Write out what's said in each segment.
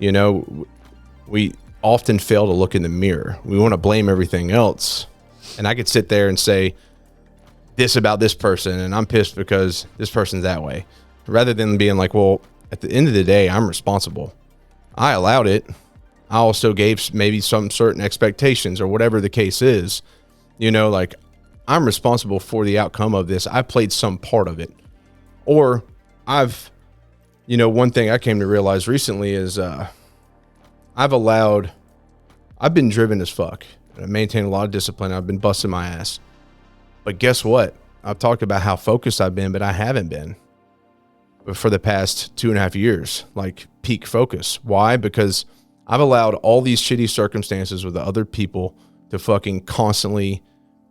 You know, we often fail to look in the mirror. We want to blame everything else. And I could sit there and say this about this person, and I'm pissed because this person's that way, rather than being like, well, at the end of the day, I'm responsible. I allowed it. I also gave maybe some certain expectations or whatever the case is. You know, like, I'm responsible for the outcome of this. I played some part of it. Or one thing I came to realize recently is I've been driven as fuck. I maintain a lot of discipline. I've been busting my ass. But guess what? I've talked about how focused I've been, but I haven't been for the past 2.5 years, like peak focus. Why? Because I've allowed all these shitty circumstances with the other people to fucking constantly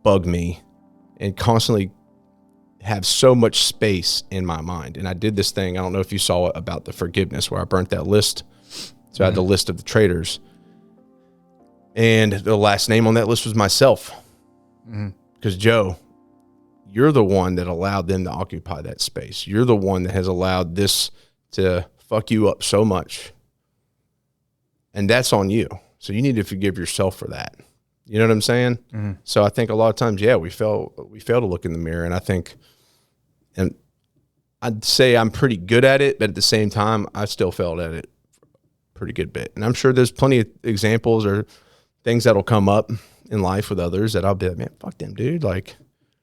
bug me and constantly have so much space in my mind. And I did this thing, I don't know if you saw it, about the forgiveness, where I burnt that list. So I had the list of the traitors. And the last name on that list was myself. Because Joe, you're the one that allowed them to occupy that space. You're the one that has allowed this to fuck you up so much. And that's on you. So you need to forgive yourself for that. You know what I'm saying? Mm-hmm. So I think a lot of times, we fail to look in the mirror. And I think, and I'd say I'm pretty good at it, but at the same time, I still failed at it a pretty good bit. And I'm sure there's plenty of examples or things that'll come up in life with others that I'll be like, man, fuck them, dude. Like,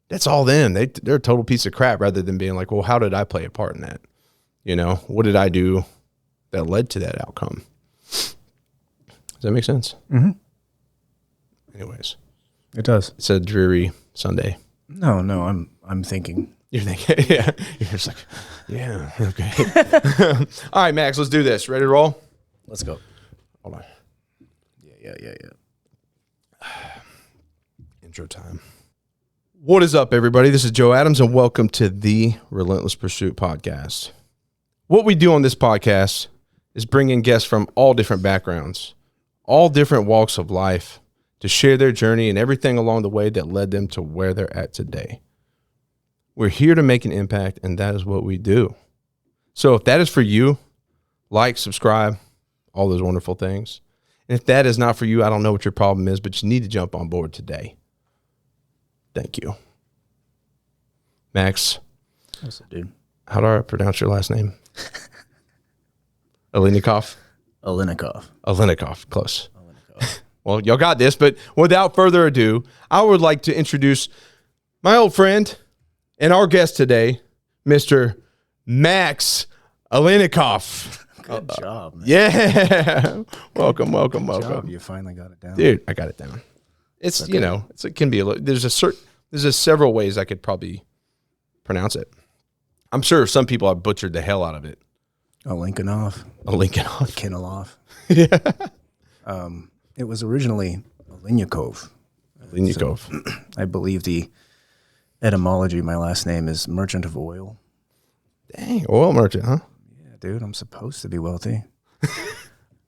that's all them. They're a total piece of crap, rather than being like, well, how did I play a part in that? You know, what did I do that led to that outcome? Does that make sense? Mm-hmm. Anyways. It does. It's a dreary Sunday. No, I'm thinking. You're thinking, yeah. You're just like, yeah, okay. All right, Max, let's do this. Ready to roll? Let's go. Hold on. Yeah. Intro time. What is up, everybody? This is Joe Adams, and welcome to the Relentless Pursuit Podcast. What we do on this podcast is bring in guests from all different backgrounds, all different walks of life, to share their journey and everything along the way that led them to where they're at today. We're here to make an impact, and that is what we do. So if that is for you, like, subscribe, all those wonderful things. And if that is not for you, I don't know what your problem is, but you need to jump on board today. Thank you. Max. What's up, dude? How do I pronounce your last name? Alinikoff? Alinikoff. Close. Alinikoff. Well, y'all got this, but without further ado, I would like to introduce my old friend and our guest today, Mr. Max Alinikoff. Good job, man. Yeah. Welcome. Good job. You finally got it down. Dude, I got it down. It's, okay. It can be there's several ways I could probably pronounce it. I'm sure some people have butchered the hell out of it. Alinikoff. Alinikoff. Yeah. It was originally Alinikoff. I believe the etymology of my last name is merchant of oil. Dang, oil merchant, huh? Yeah, dude, I'm supposed to be wealthy.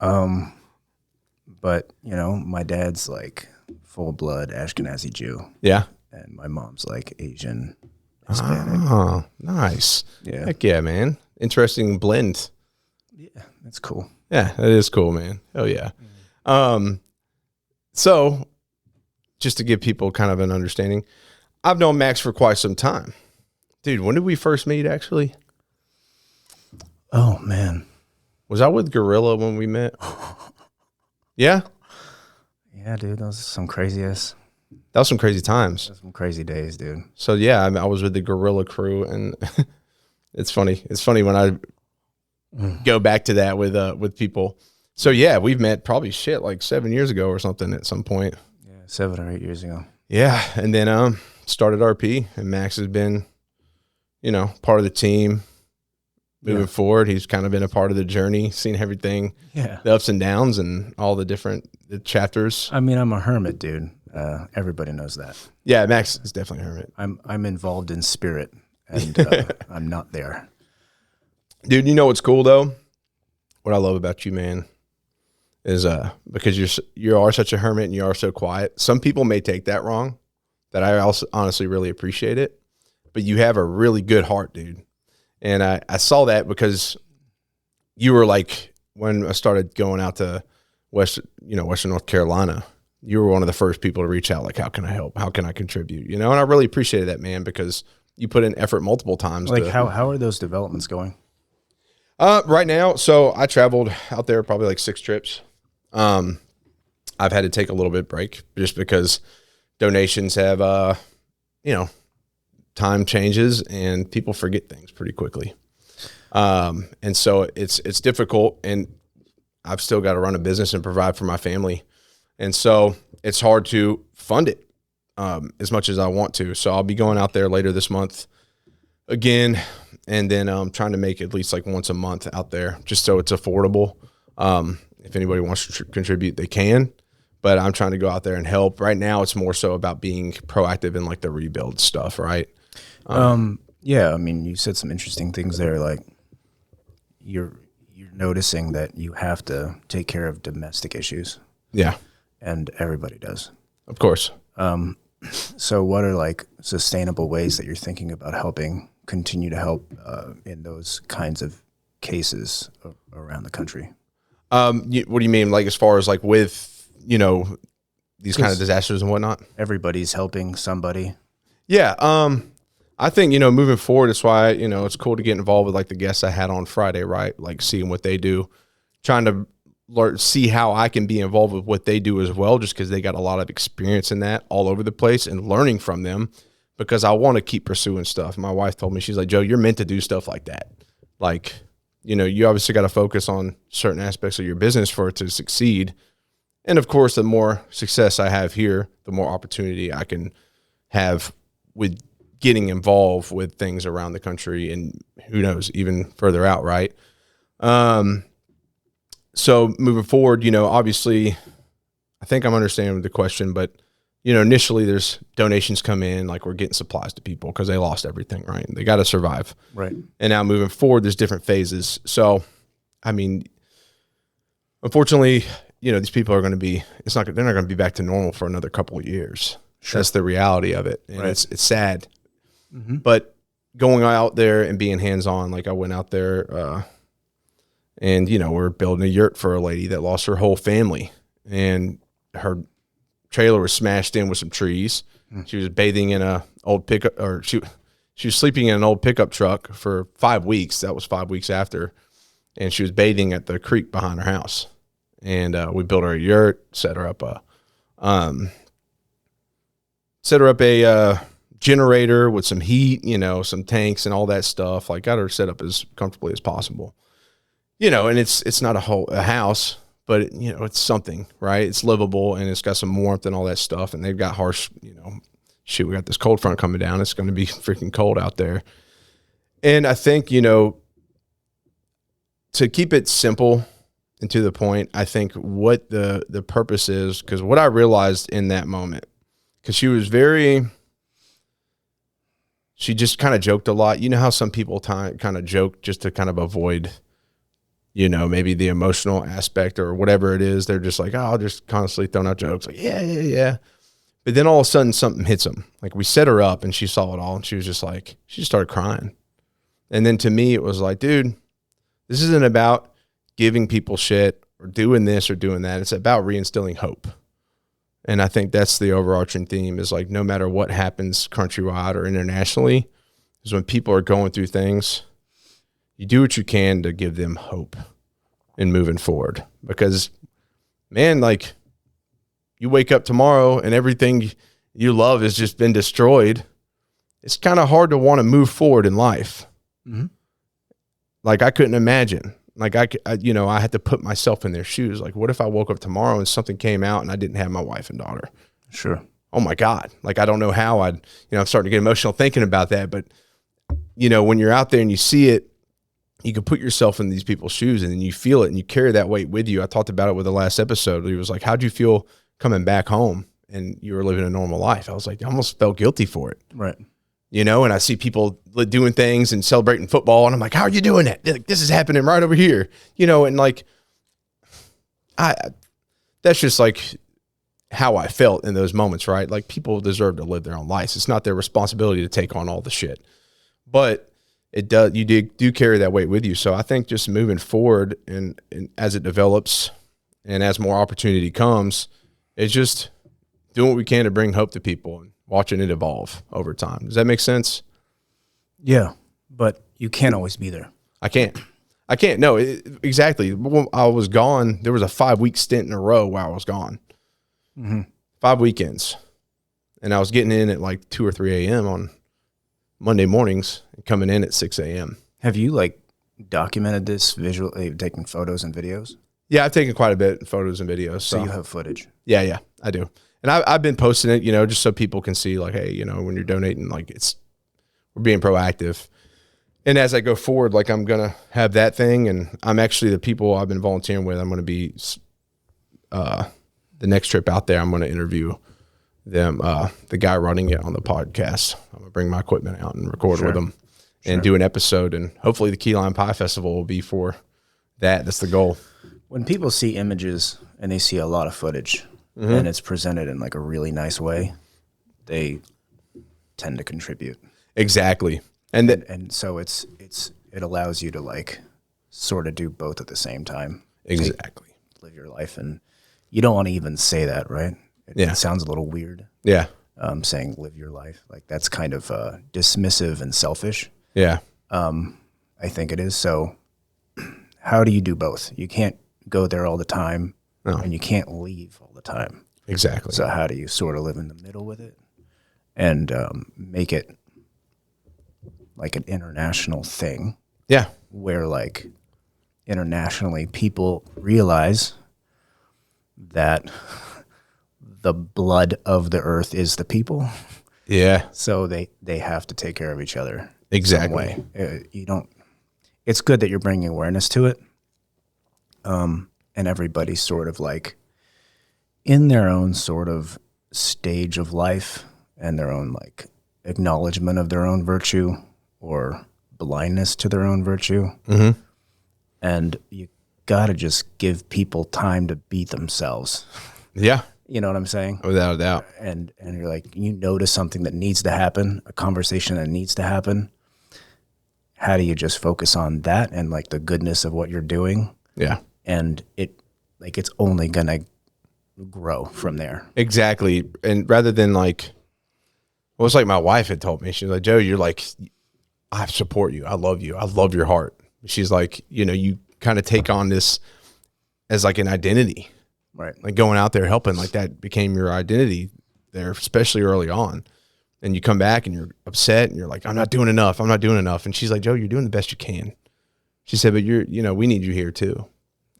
But, my dad's like full blood Ashkenazi Jew. Yeah. And my mom's like Asian, Hispanic. Oh, nice. Yeah. Heck yeah, man. Interesting blend. Yeah, that's cool. Yeah, that is cool, man. Oh yeah. So just to give people kind of an understanding, I've known Max for quite some time. Dude, when did we first meet actually? Oh man. Was I with Gorilla when we met? Yeah? Yeah, dude, that was some crazy-ass. That was some crazy times. That was some crazy days, dude. So yeah, I was with the Gorilla crew, and it's funny. It's funny when I go back to that with people. So yeah, we've met probably like 7 years ago or something at some point. Yeah, 7 or 8 years ago. Yeah, and then started RP, and Max has been, part of the team moving forward. He's kind of been a part of the journey, seen everything, the ups and downs, and all the chapters. I mean, I'm a hermit, dude. Everybody knows that. Yeah, Max is definitely a hermit. I'm involved in spirit, and I'm not there. Dude, you know what's cool though? What I love about you, man, is because you are such a hermit and you are so quiet. Some people may take that wrong. That I also honestly really appreciate it. But you have a really good heart, dude. And I saw that because you were like when I started going out to Western North Carolina, you were one of the first people to reach out. Like, how can I help? How can I contribute? And I really appreciated that, man, because you put in effort multiple times. Like, how are those developments going? Right now, so I traveled out there probably like 6 trips. I've had to take a little bit break just because donations have, time changes and people forget things pretty quickly. And so it's difficult, and I've still got to run a business and provide for my family. And so it's hard to fund it as much as I want to. So I'll be going out there later this month again, and then trying to make at least like once a month out there just so it's affordable. If anybody wants to contribute, they can. But I'm trying to go out there and help. Right now, it's more so about being proactive in like the rebuild stuff, right? Yeah, I mean, you said some interesting things there. Like, you're noticing that you have to take care of domestic issues. Yeah. And everybody does. Of course. So what are like sustainable ways that you're thinking about continue to help in those kinds of cases around the country? What do you mean? Like, as far as like with, these kind of disasters and whatnot? Everybody's helping somebody. Yeah. I think, moving forward, that's why, it's cool to get involved with like the guests I had on Friday, right? Like seeing what they do, trying to see how I can be involved with what they do as well, just because they got a lot of experience in that all over the place, and learning from them, because I want to keep pursuing stuff. My wife told me, she's like, Joe, you're meant to do stuff like that. Like, you obviously got to focus on certain aspects of your business for it to succeed. And of course, the more success I have here, the more opportunity I can have with getting involved with things around the country, and who knows, even further out, right? So moving forward, obviously, I think I'm understanding the question, but, initially there's donations come in, like we're getting supplies to people because they lost everything, right? They got to survive. Right. And now moving forward, there's different phases. So, I mean, unfortunately, these people are going to be, they're not going to be back to normal for another couple of years. Sure. That's the reality of it. And it's sad. Mm-hmm. But going out there and being hands-on, like I went out there, and, we're building a yurt for a lady that lost her whole family, and her trailer was smashed in with some trees. She was bathing in a old pickup, or she was sleeping in an old pickup truck for 5 weeks. That was 5 weeks after. And she was bathing at the creek behind her house. And we built her a yurt, set her up a generator with some heat, some tanks and all that stuff. Like, got her set up as comfortably as possible. And it's not a house, but it's something, right? It's livable, and it's got some warmth and all that stuff. And they've got harsh, we got this cold front coming down. It's going to be freaking cold out there. And I think, to keep it simple and to the point, I think what the purpose is, because what I realized in that moment, because she just kind of joked a lot. You know how some people kind of joke just to kind of avoid, maybe the emotional aspect or whatever it is. They're just like, oh, I'll just constantly throwing out jokes. Like, yeah. But then all of a sudden something hits them. Like, we set her up and she saw it all, and she was just like, she just started crying. And then to me, it was like, dude, this isn't about giving people shit or doing this or doing that. It's about reinstilling hope. And I think that's the overarching theme, is like, no matter what happens countrywide or internationally, is when people are going through things, you do what you can to give them hope in moving forward. Because, man, like, you wake up tomorrow and everything you love has just been destroyed. It's kind of hard to want to move forward in life. Mm-hmm. Like, I couldn't imagine. Like, I had to put myself in their shoes. Like, what if I woke up tomorrow and something came out and I didn't have my wife and daughter? Sure. Oh my God. Like, I don't know how I'm starting to get emotional thinking about that. But, when you're out there and you see it, you can put yourself in these people's shoes, and then you feel it and you carry that weight with you. I talked about it with the last episode. It was like, how'd you feel coming back home and you were living a normal life? I was like, I almost felt guilty for it. Right. And I see people doing things and celebrating football, and I'm like, how are you doing that? Like, this is happening right over here, and like, that's just like how I felt in those moments, right? Like, people deserve to live their own lives. It's not their responsibility to take on all the shit. But, it does, you do carry that weight with you. So I think just moving forward and as it develops and as more opportunity comes, it's just doing what we can to bring hope to people and watching it evolve over time. Does that make sense? Yeah, but you can't always be there. I can't. No, exactly. When I was gone, there was a 5-week stint in a row where I was gone. 5 weekends. And I was getting in at like 2 or 3 a.m. on Monday mornings and coming in at 6 a.m. Have you like documented this visually, taking photos and videos? Yeah, I've taken quite a bit of photos and videos. So you have footage? Yeah, I do. And I've been posting it, just so people can see like, hey, when you're donating, like we're being proactive. And as I go forward, like I'm going to have that thing. And I'm actually the people I've been volunteering with, I'm going to be the next trip out there, I'm going to interview them, the guy running it on the podcast. I'm going to bring my equipment out and record with them and do an episode. And hopefully the Key Lime Pie Festival will be for that. That's the goal. When people see images and they see a lot of footage and it's presented in like a really nice way, tend to contribute. Exactly. And so it allows you to like sort of do both at the same time. Exactly. Live your life. And you don't want to even say that, right? It sounds a little weird. Yeah. Saying live your life. Like that's kind of dismissive and selfish. Yeah. I think it is. So how do you do both? You can't go there all the time and you can't leave all the time. Exactly. So how do you sort of live in the middle with it and make it like an international thing? Yeah. Where like internationally people realize that the blood of the earth is the people. Yeah. So they have to take care of each other. Exactly. Some way. It's good that you're bringing awareness to it. And everybody's sort of like in their own sort of stage of life and their own like acknowledgement of their own virtue or blindness to their own virtue. Mm-hmm. And you got to just give people time to beat themselves. Yeah. You know what I'm saying? Without a doubt. And you're like, you notice something that needs to happen, a conversation that needs to happen. How do you just focus on that and like the goodness of what you're doing? Yeah. And it's only going to grow from there. Exactly. And rather than like, well, it's like my wife had told me, she was like, Joe, you're like, I support you. I love you. I love your heart. She's like, you kind of take on this as like an identity, right? Like going out there helping, like that became your identity there, especially early on. And you come back and you're upset and you're like, I'm not doing enough. And she's like, Joe, you're doing the best you can. She said, but we need you here too.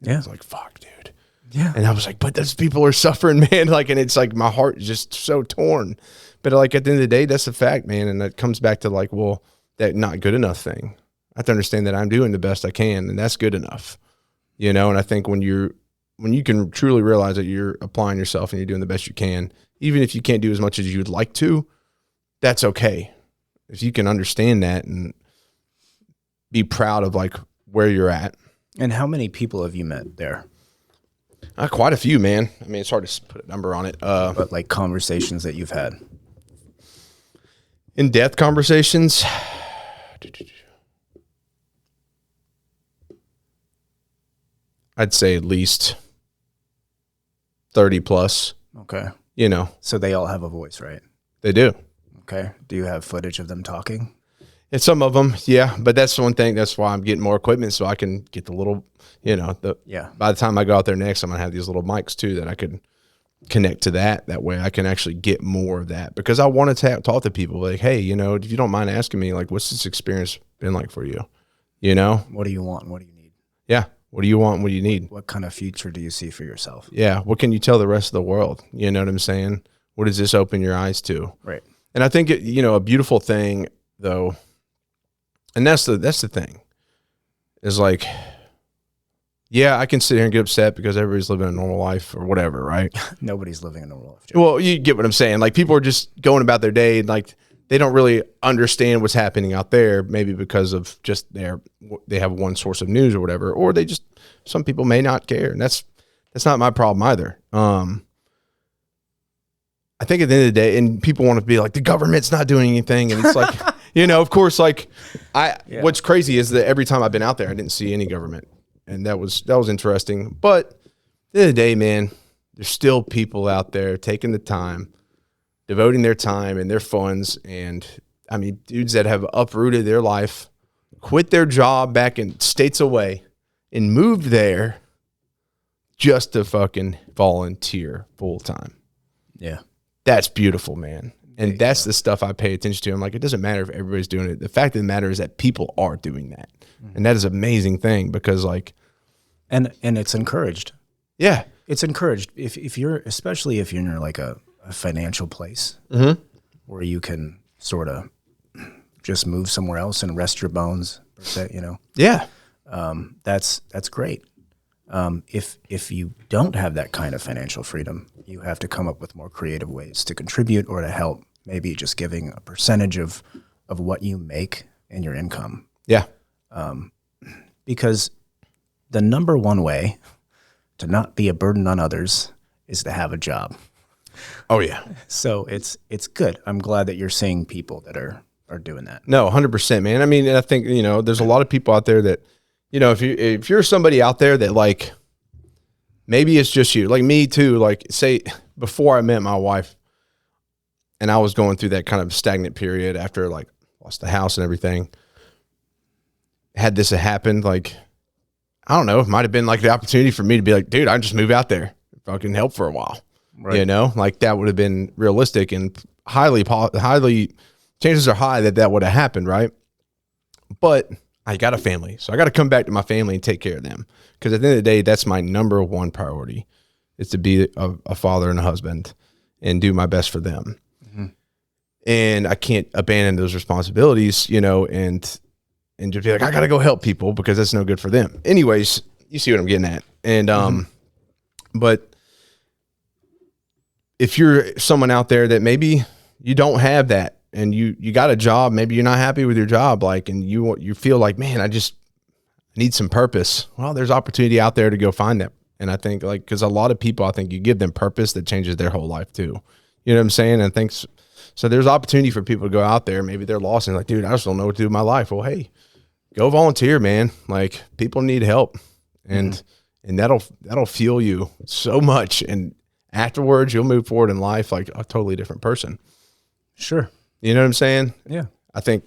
Yeah. I was like, fuck, dude. Yeah. And I was like, but those people are suffering, man. Like, and it's like, my heart is just so torn. But like at the end of the day, that's a fact, man. And that comes back to like, well, that not good enough thing. I have to understand that I'm doing the best I can and that's good enough, And I think when you can truly realize that you're applying yourself and you're doing the best you can, even if you can't do as much as you'd like to, that's okay. If you can understand that and be proud of like where you're at. And how many people have you met there? Quite a few, man. I mean, it's hard to put a number on it. But like conversations that you've had. In-depth conversations. I'd say at least 30 plus. Okay. So they all have a voice, right? They do. Okay. Do you have footage of them talking? And some of them, yeah. But that's one thing. That's why I'm getting more equipment so I can get the little, by the time I go out there next, I'm going to have these little mics too that I could connect to that. That way I can actually get more of that because I want to talk to people like, hey, if you don't mind asking me, like, what's this experience been like for you? What do you want? What do you need? Yeah. What do you want? What do you need? What kind of future do you see for yourself? Yeah. What can you tell the rest of the world? You know what I'm saying? What does this open your eyes to? Right. And I think, a beautiful thing though, and that's the thing is like, yeah, I can sit here and get upset because everybody's living a normal life or whatever, right? Nobody's living a normal life. Well, you get what I'm saying. Like people are just going about their day and like they don't really understand what's happening out there, maybe because of just they have one source of news or whatever, or some people may not care. And that's not my problem either. I think at the end of the day, and people want to be like, the government's not doing anything. And it's like, You know, of course, like what's crazy is that every time I've been out there, I didn't see any government. And that was interesting. But at the end of the day, man, there's still people out there taking the time, devoting their time and their funds. And I mean, dudes that have uprooted their life, quit their job back in states away and moved there just to fucking volunteer full time. Yeah. That's beautiful, man. And that's the stuff I pay attention to. I'm like, it doesn't matter if everybody's doing it. The fact of the matter is that people are doing that. And that is an amazing thing because like. And it's encouraged. Yeah. It's encouraged. If you're, especially if you're in like a financial place where you can sort of just move somewhere else and rest your bones, per se, you know? Yeah. That's great. If you don't have that kind of financial freedom, you have to come up with more creative ways to contribute or to help, maybe just giving a percentage of what you make in your income. Yeah. Because the number one way to not be a burden on others is to have a job. Oh yeah. So it's good. I'm glad that you're seeing people that are doing that. No, 100%, man. I mean, I think, you know, there's a lot of people out there that, you know, if you're somebody out there that like, maybe it's just you, like me too, like say before I met my wife and I was going through that kind of stagnant period after like lost the house and everything, had this happened, like, I don't know, it might've been like the opportunity for me to be like, dude, I just move out there, fucking help for a while. Right. You know, like that would have been realistic and highly chances are high that would have happened. Right. But I got a family, so I got to come back to my family and take care of them. Because at the end of the day, that's my number one priority, is to be a father and a husband and do my best for them. Mm-hmm. And I can't abandon those responsibilities, you know, and just be like, I got to go help people because that's no good for them. Anyways, you see what I'm getting at. And, but if you're someone out there that maybe you don't have that, and you got a job, maybe you're not happy with your job, like, and you feel like, man, I just need some purpose. Well, there's opportunity out there to go find that. And I think like, cause a lot of people, I think you give them purpose that changes their whole life too. You know what I'm saying? And I think so there's opportunity for people to go out there. Maybe they're lost and like, dude, I just don't know what to do with my life. Well, hey, go volunteer, man. Like people need help and that'll fuel you so much. And afterwards you'll move forward in life like a totally different person. Sure. You know what I'm saying? Yeah. I think,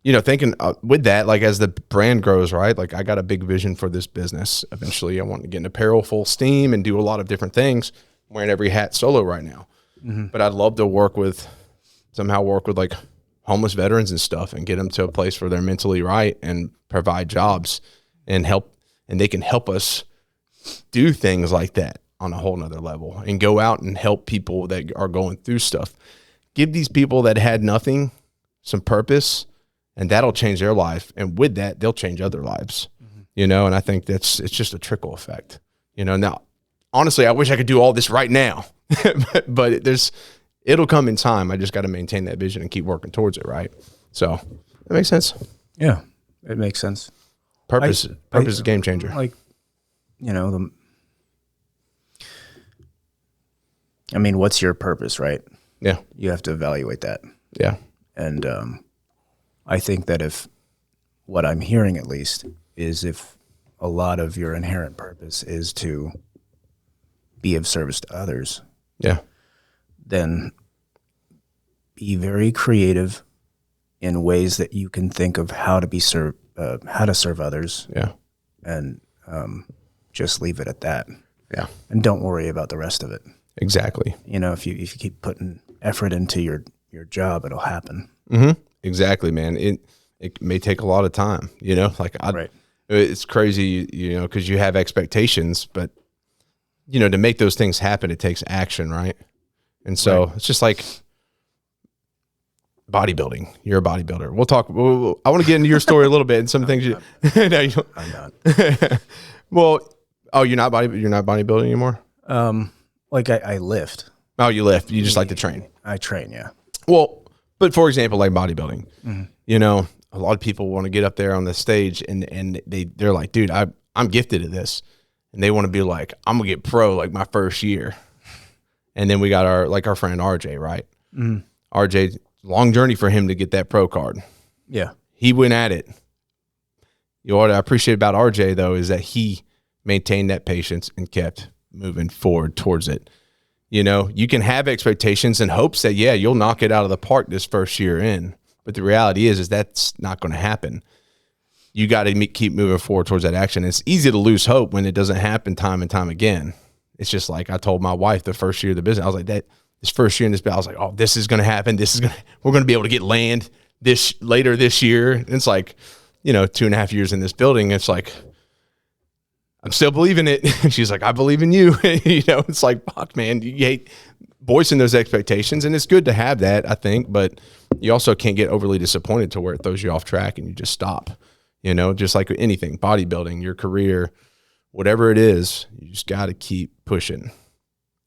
you know, thinking with that, like as the brand grows, right? Like I got a big vision for this business. Eventually I want to get in apparel full steam and do a lot of different things. I'm wearing every hat solo right now. But I'd love to somehow work with like homeless veterans and stuff and get them to a place where they're mentally right and provide jobs and help. And they can help us do things like that on a whole nother level and go out and help people that are going through stuff. Give these people that had nothing some purpose, and that'll change their life. And with that, they'll change other lives, you know? And I think it's just a trickle effect, you know? Now, honestly, I wish I could do all this right now, but it'll come in time. I just got to maintain that vision and keep working towards it. Right. So that makes sense. Yeah, it makes sense. Purpose is a game changer. Like, you know, I mean, what's your purpose, right? Yeah. You have to evaluate that. Yeah. And I think that if what I'm hearing at least is if a lot of your inherent purpose is to be of service to others, yeah, then be very creative in ways that you can think of how to serve others. Yeah. And just leave it at that. Yeah. And don't worry about the rest of it. Exactly. You know, if you keep putting effort into your job, it'll happen. Exactly, man. It may take a lot of time, you know, like right. It's crazy, you know, cause you have expectations, but you know, to make those things happen, it takes action. Right. And so It's just like bodybuilding. You're a bodybuilder. We'll talk. I want to get into your story a little bit and some things no, you don't. I'm not. Well, you're not bodybuilding anymore. Like I lift. Oh, you lift. You just like to train. I train, yeah. Well, but for example, like bodybuilding, you know, a lot of people want to get up there on the stage and they're like, dude, I'm gifted at this. And they want to be like, I'm gonna get pro like my first year. And then we got our friend RJ, right? RJ, long journey for him to get that pro card. Yeah. He went at it. You know what I appreciate about RJ, though, is that he maintained that patience and kept moving forward towards it. You know, you can have expectations and hopes that, yeah, you'll knock it out of the park this first year in. But the reality is that's not going to happen. You got to keep moving forward towards that action. It's easy to lose hope when it doesn't happen time and time again. It's just like I told my wife the first year of the business, I was like, this first year in this, I was like, oh, this is going to happen. We're going to be able to get land later this year. And it's like, you know, 2.5 years in this building. It's like, I'm still believing it. She's like, I believe in you. You know, it's like, fuck, man, you hate voicing those expectations. And it's good to have that, I think, but you also can't get overly disappointed to where it throws you off track and you just stop. You know, just like anything, bodybuilding, your career, whatever it is, you just got to keep pushing.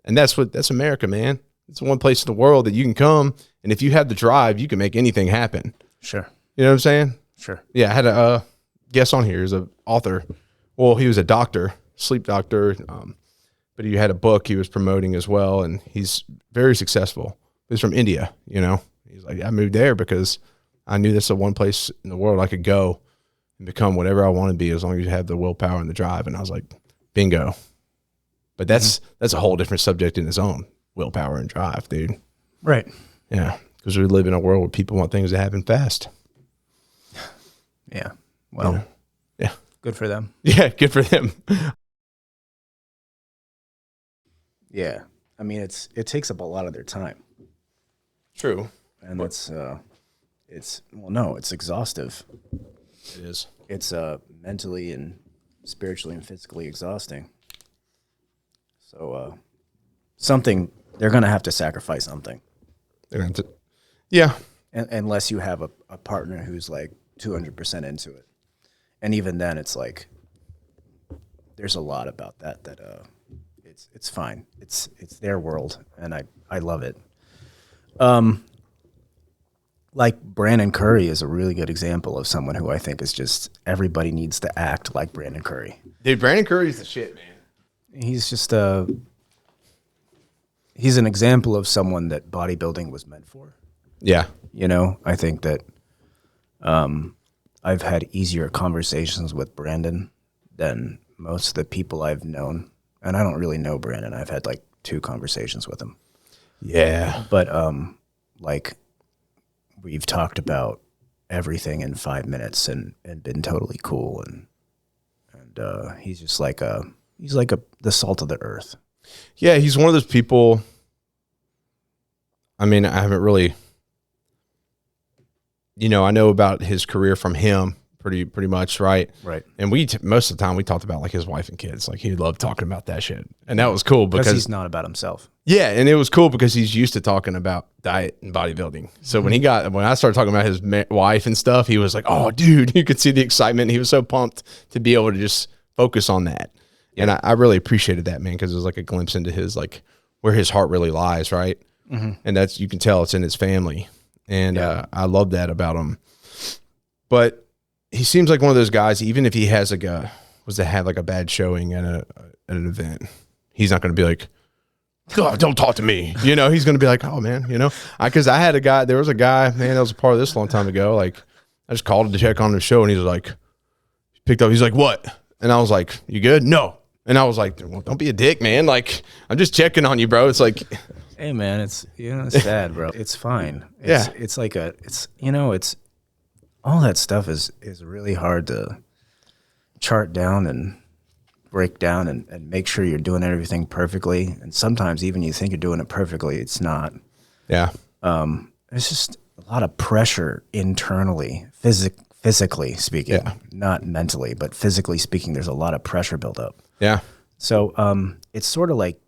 And that's America, man. It's one place in the world that you can come. And if you have the drive, you can make anything happen. Sure. You know what I'm saying? Sure. Yeah. I had a guest on here. He's an author. Well, he was a doctor, sleep doctor. But he had a book he was promoting as well. And he's very successful. He's from India, you know. He's like, I moved there because I knew that's the one place in the world I could go and become whatever I want to be as long as you have the willpower and the drive. And I was like, bingo. But that's a whole different subject in its own, willpower and drive, dude. Right. Yeah, because we live in a world where people want things to happen fast. Yeah. Well, yeah. Good for them. Yeah, good for them. Yeah. I mean, it takes up a lot of their time. True. And it's exhaustive. It is. It's mentally and spiritually and physically exhausting. So they're going to have to sacrifice something. They're going to, yeah. Unless you have a partner who's like 200% into it. And even then it's like, there's a lot about that it's fine. It's their world and I love it. Like Brandon Curry is a really good example of someone who I think is just, everybody needs to act like Brandon Curry. Dude, Brandon Curry's the shit, man. He's just he's an example of someone that bodybuilding was meant for. Yeah. You know, I think that I've had easier conversations with Brandon than most of the people I've known. And I don't really know Brandon. I've had like 2 conversations with him. Yeah. But like we've talked about everything in 5 minutes and been totally cool and he's just like the salt of the earth. Yeah, he's one of those people. I mean, I haven't really, you know, I know about his career from him pretty much, right? Right. And most of the time we talked about like his wife and kids. Like he loved talking about that shit. And that was cool because he's not about himself. Yeah, and it was cool because he's used to talking about diet and bodybuilding. So when I started talking about his wife and stuff, he was like, "Oh, dude," you could see the excitement. He was so pumped to be able to just focus on that. Yeah. And I really appreciated that, man, because it was like a glimpse into his like where his heart really lies, right? Mm-hmm. And that's, you can tell it's in his family. And I love that about him. But he seems like one of those guys, even if he has like had like a bad showing at an event, he's not going to be like, "God, don't talk to me." You know, he's going to be like, "Oh man," you know, because there was a guy, man, that was a part of this a long time ago. Like I just called him to check on the show and he was like, picked up, he's like, "What?" And I was like, "You good?" "No." And I was like, "Well, don't be a dick, man. Like, I'm just checking on you, bro." It's like, hey man, it's sad, bro. It's fine. It's like it's all that stuff is really hard to chart down and break down and make sure you're doing everything perfectly. And sometimes even you think you're doing it perfectly, it's not. Yeah. There's just a lot of pressure internally, physically speaking, not mentally, but physically speaking, there's a lot of pressure built up. Yeah. So it's sort of like,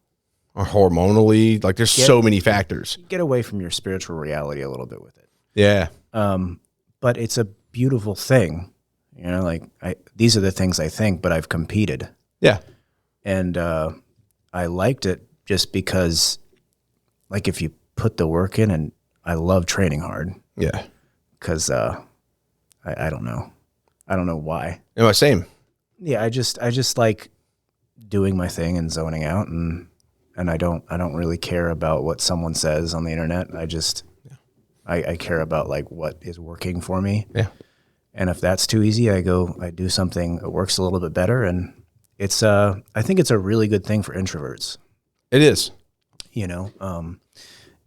or hormonally, like there's so many factors. Get away from your spiritual reality a little bit with it. Yeah. But it's a beautiful thing, you know, like these are the things I think, but I've competed. Yeah. And I liked it just because like if you put the work in, and I love training hard. Yeah. Cause I don't know. I don't know why. No, same. Yeah. I just like doing my thing and zoning out and I don't really care about what someone says on the internet. I care about like what is working for me. Yeah. And if that's too easy, I do something that works a little bit better. And I think it's a really good thing for introverts. It is. You know,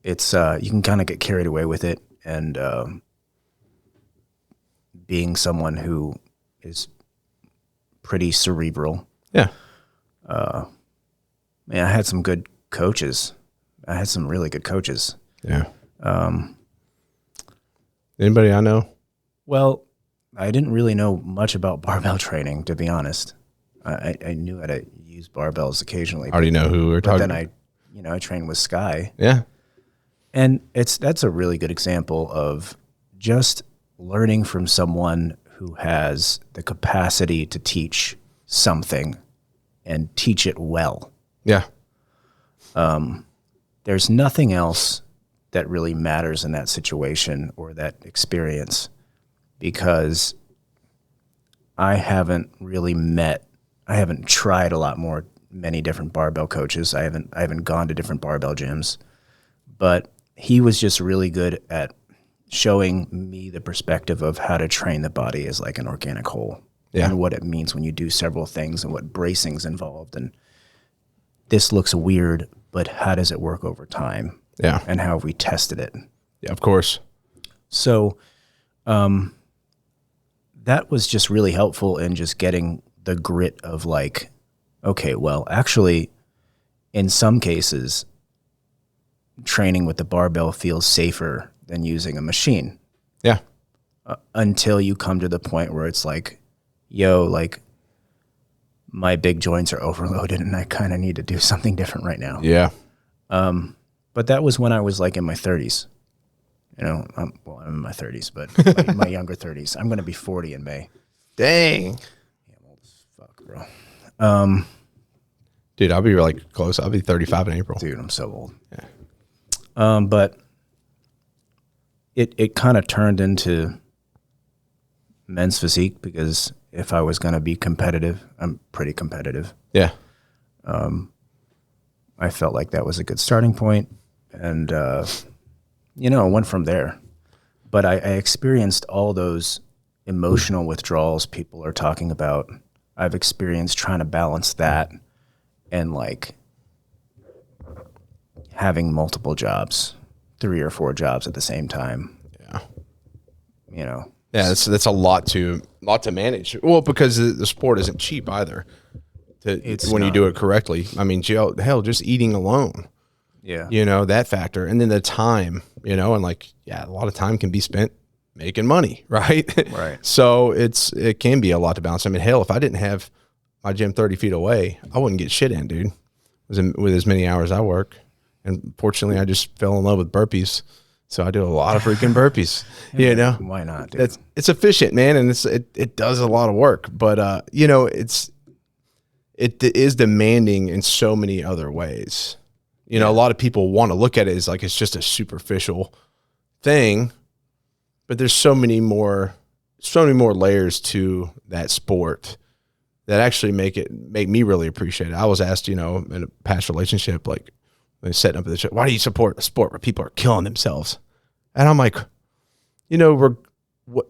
it's, you can kind of get carried away with it. And being someone who is pretty cerebral. Yeah. Man, I had some good coaches. I had some really good coaches. Yeah. Anybody I know? Well, I didn't really know much about barbell training, to be honest. I knew how to use barbells occasionally. I already know who we're talking about. But then I trained with Sky. Yeah. And that's a really good example of just learning from someone who has the capacity to teach something and teach it well. Yeah. There's nothing else that really matters in that situation or that experience, because I haven't tried many different barbell coaches. I haven't gone to different barbell gyms, but he was just really good at showing me the perspective of how to train the body as like an organic whole. Yeah. And what it means when you do several things and what bracing's involved. And this looks weird, but how does it work over time? Yeah. And how have we tested it? Yeah, of course. So that was just really helpful in just getting the grit of like, okay, well, actually, in some cases, training with the barbell feels safer than using a machine. Yeah. Until you come to the point where it's like, yo, like my big joints are overloaded and I kind of need to do something different right now. Yeah. But that was when I was like in my 30s. You know, I'm in my 30s, but my younger 30s. I'm going to be 40 in May. Dang. Yeah, I'm old as fuck, bro. Dude, I'll be like close. I'll be 35 in April. Dude, I'm so old. Yeah. But it kind of turned into men's physique, because if I was going to be competitive, I'm pretty competitive. Yeah. I felt like that was a good starting point, and I went from there. But I experienced all those emotional withdrawals people are talking about. I've experienced trying to balance that and like having multiple jobs, 3 or 4 jobs at the same time. Yeah. You know. Yeah, that's a lot to manage. Well, because the sport isn't cheap either. When you do it correctly. I mean, hell, just eating alone. Yeah. You know, that factor. And then the time, and like, yeah, a lot of time can be spent making money, right? Right. So it can be a lot to balance. I mean, hell, if I didn't have my gym 30 feet away, I wouldn't get shit in, dude, with as many hours I work. And fortunately, I just fell in love with burpees. So I do a lot of freaking burpees, Why not, dude? It's efficient, man. And it does a lot of work, but it is demanding in so many other ways. A lot of people want to look at it as like it's just a superficial thing, but there's so many more layers to that sport that actually make me really appreciate it. I was asked, in a past relationship, like when setting up the show, why do you support a sport where people are killing themselves? And I'm like,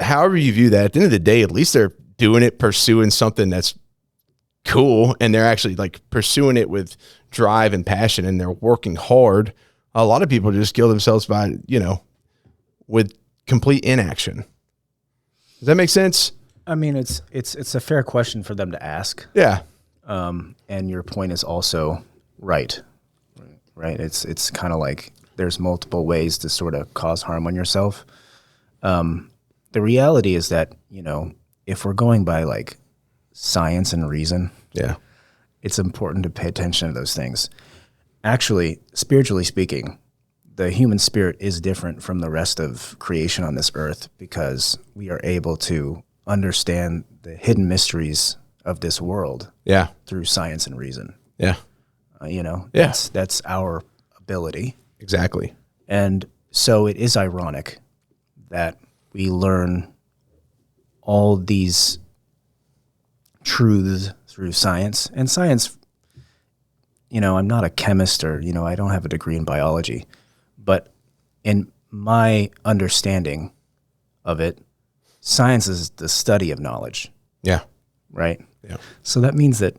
however you view that, at the end of the day, at least they're doing it, pursuing something that's cool, and they're actually like pursuing it with drive and passion, and they're working hard. A lot of people just kill themselves by, with complete inaction. Does that make sense? I mean, it's a fair question for them to ask. Yeah. And your point is also right. Right. It's kind of like there's multiple ways to sort of cause harm on yourself. The reality is that, if we're going by like science and reason, yeah, it's important to pay attention to those things. Actually, spiritually speaking, the human spirit is different from the rest of creation on this earth, because we are able to understand the hidden mysteries of this world through science and reason. Yeah. That's our ability. Exactly. And so it is ironic that we learn all these truths through science. And science, I'm not a chemist or, I don't have a degree in biology. But in my understanding of it, science is the study of knowledge. Yeah. Right? Yeah. So that means that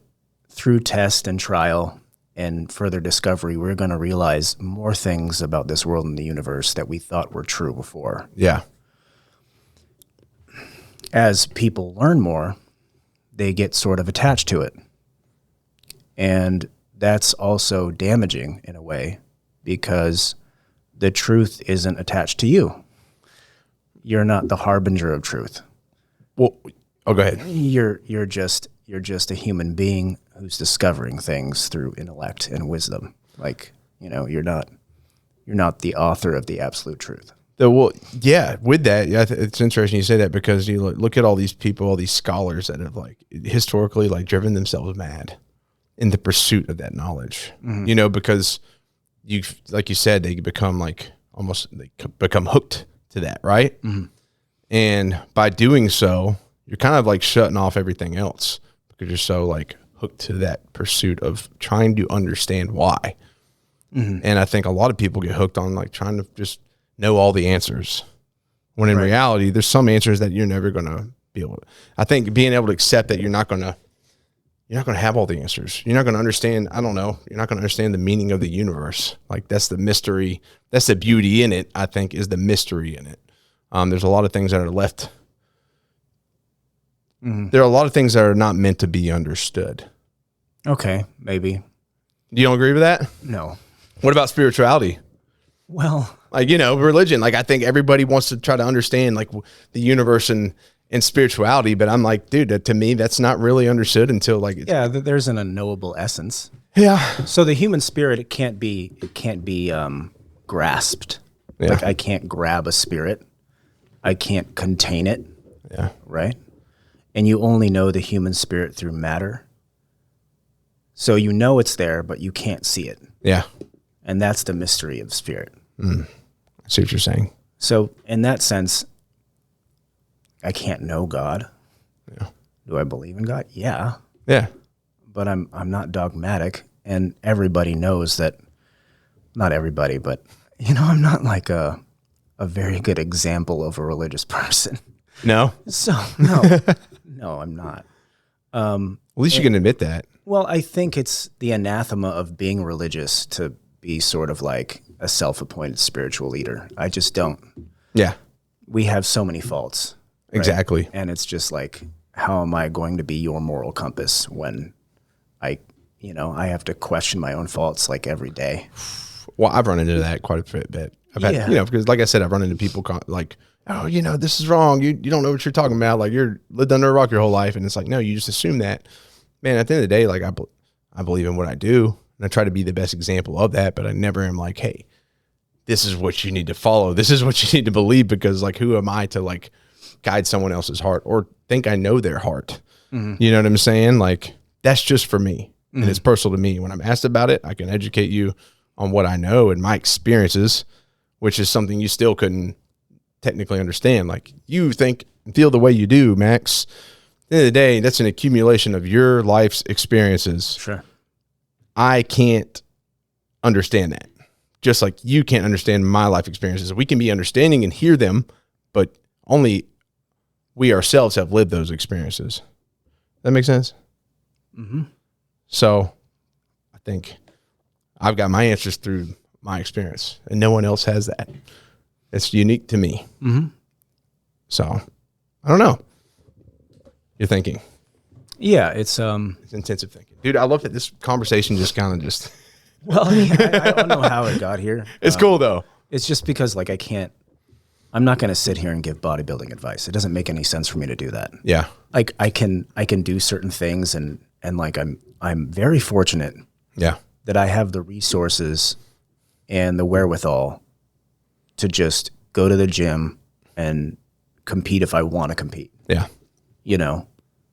through test and trial and further discovery, we're going to realize more things about this world and the universe that we thought were true before. Yeah. As people learn more, they get sort of attached to it. And that's also damaging in a way because the truth isn't attached to you. You're not the harbinger of truth. Well, go ahead. You're just a human being who's discovering things through intellect and wisdom. Like, you're not the author of the absolute truth. Well, yeah, with that, it's interesting you say that because you look at all these people, all these scholars that have historically driven themselves mad in the pursuit of that knowledge, because like you said, they become they become hooked to that. Right. Mm-hmm. And by doing so, you're kind of shutting off everything else because you're so hooked to that pursuit of trying to understand why. Mm-hmm. And I think a lot of people get hooked on trying to just know all the answers when in reality, there's some answers that you're never going to be able to. I think being able to accept that you're not going to have all the answers. You're not going to understand. I don't know. You're not going to understand the meaning of the universe. That's the mystery. That's the beauty in it. I think is the mystery in it. There's a lot of things that are left. Mm-hmm. There are a lot of things that are not meant to be understood. Okay, maybe. You don't agree with that? No. What about spirituality? Well, religion. I think everybody wants to try to understand the universe and spirituality, but I'm dude, to me, that's not really understood until there's an unknowable essence. Yeah. So the human spirit, it can't be grasped. Yeah. I can't grab a spirit. I can't contain it. Yeah. Right. And you only know the human spirit through matter. So it's there, but you can't see it. Yeah. And that's the mystery of spirit. I see what you're saying. So in that sense, I can't know God. Yeah. Do I believe in God? Yeah. Yeah. But I'm not dogmatic, and everybody knows that. Not everybody, but I'm not a very good example of a religious person. No. So no, I'm not. At least you can admit that. Well, I think it's the anathema of being religious to be sort of like a self-appointed spiritual leader. I just don't. Yeah. We have so many faults. Right? Exactly. And it's just how am I going to be your moral compass when I have to question my own faults every day? Well, I've run into that quite a bit. I've had, because like I said, I've run into people oh, this is wrong. You don't know what you're talking about. You're lived under a rock your whole life. And it's no, you just assume that. Man, at the end of the day, I believe in what I do. And I try to be the best example of that. But I never am hey, this is what you need to follow. This is what you need to believe because who am I to guide someone else's heart or think I know their heart? Mm-hmm. You know what I'm saying? That's just for me. Mm-hmm. And it's personal to me. When I'm asked about it, I can educate you on what I know and my experiences, which is something you still couldn't technically understand. You think and feel the way you do, Max. At the end of the day, that's an accumulation of your life's experiences. Sure. I can't understand that. Just like you can't understand my life experiences. We can be understanding and hear them, but only we ourselves have lived those experiences. That makes sense? Mm-hmm. So I think I've got my answers through my experience, and no one else has that. It's unique to me. Mm-hmm. So I don't know. You're thinking. Yeah, it's intensive thinking. Dude, I love that this conversation just kind of just. Well, I don't know how it got here. It's cool though. It's just because I'm not going to sit here and give bodybuilding advice. It doesn't make any sense for me to do that. Yeah. I can do certain things and I'm very fortunate. Yeah. That I have the resources and the wherewithal to just go to the gym and compete if I want to compete. Yeah.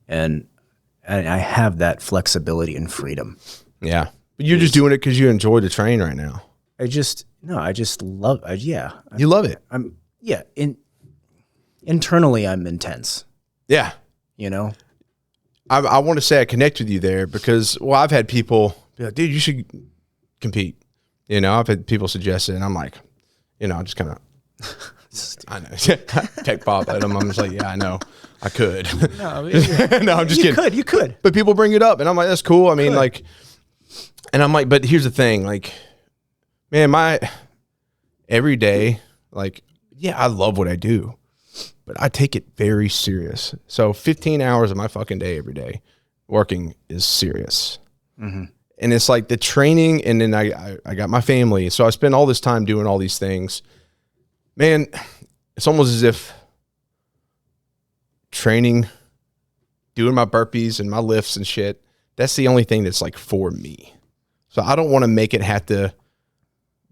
And I have that flexibility and freedom. Yeah. But you're just doing it because you enjoy to train right now. I just love it. Yeah. You love it. Internally, I'm intense. Yeah. I want to say I connect with you there because, I've had people be like, dude, you should compete. I've had people suggest it and I'm I just kind of I know. Tech pop at him. I'm just like, yeah, I know. I could. No, no, I'm just kidding. You could. But people bring it up, and I'm like, that's cool. I mean, like, and I'm like, but here's the thing, like, man, every day, like, yeah, I love what I do, but I take it very serious. So 15 hours of my fucking day every day working is serious. Mm-hmm. And it's like the training, and then I got my family. So I spend all this time doing all these things. Man, it's almost as if training, doing my burpees and my lifts and shit, that's the only thing that's like for me. So I don't want to make it have to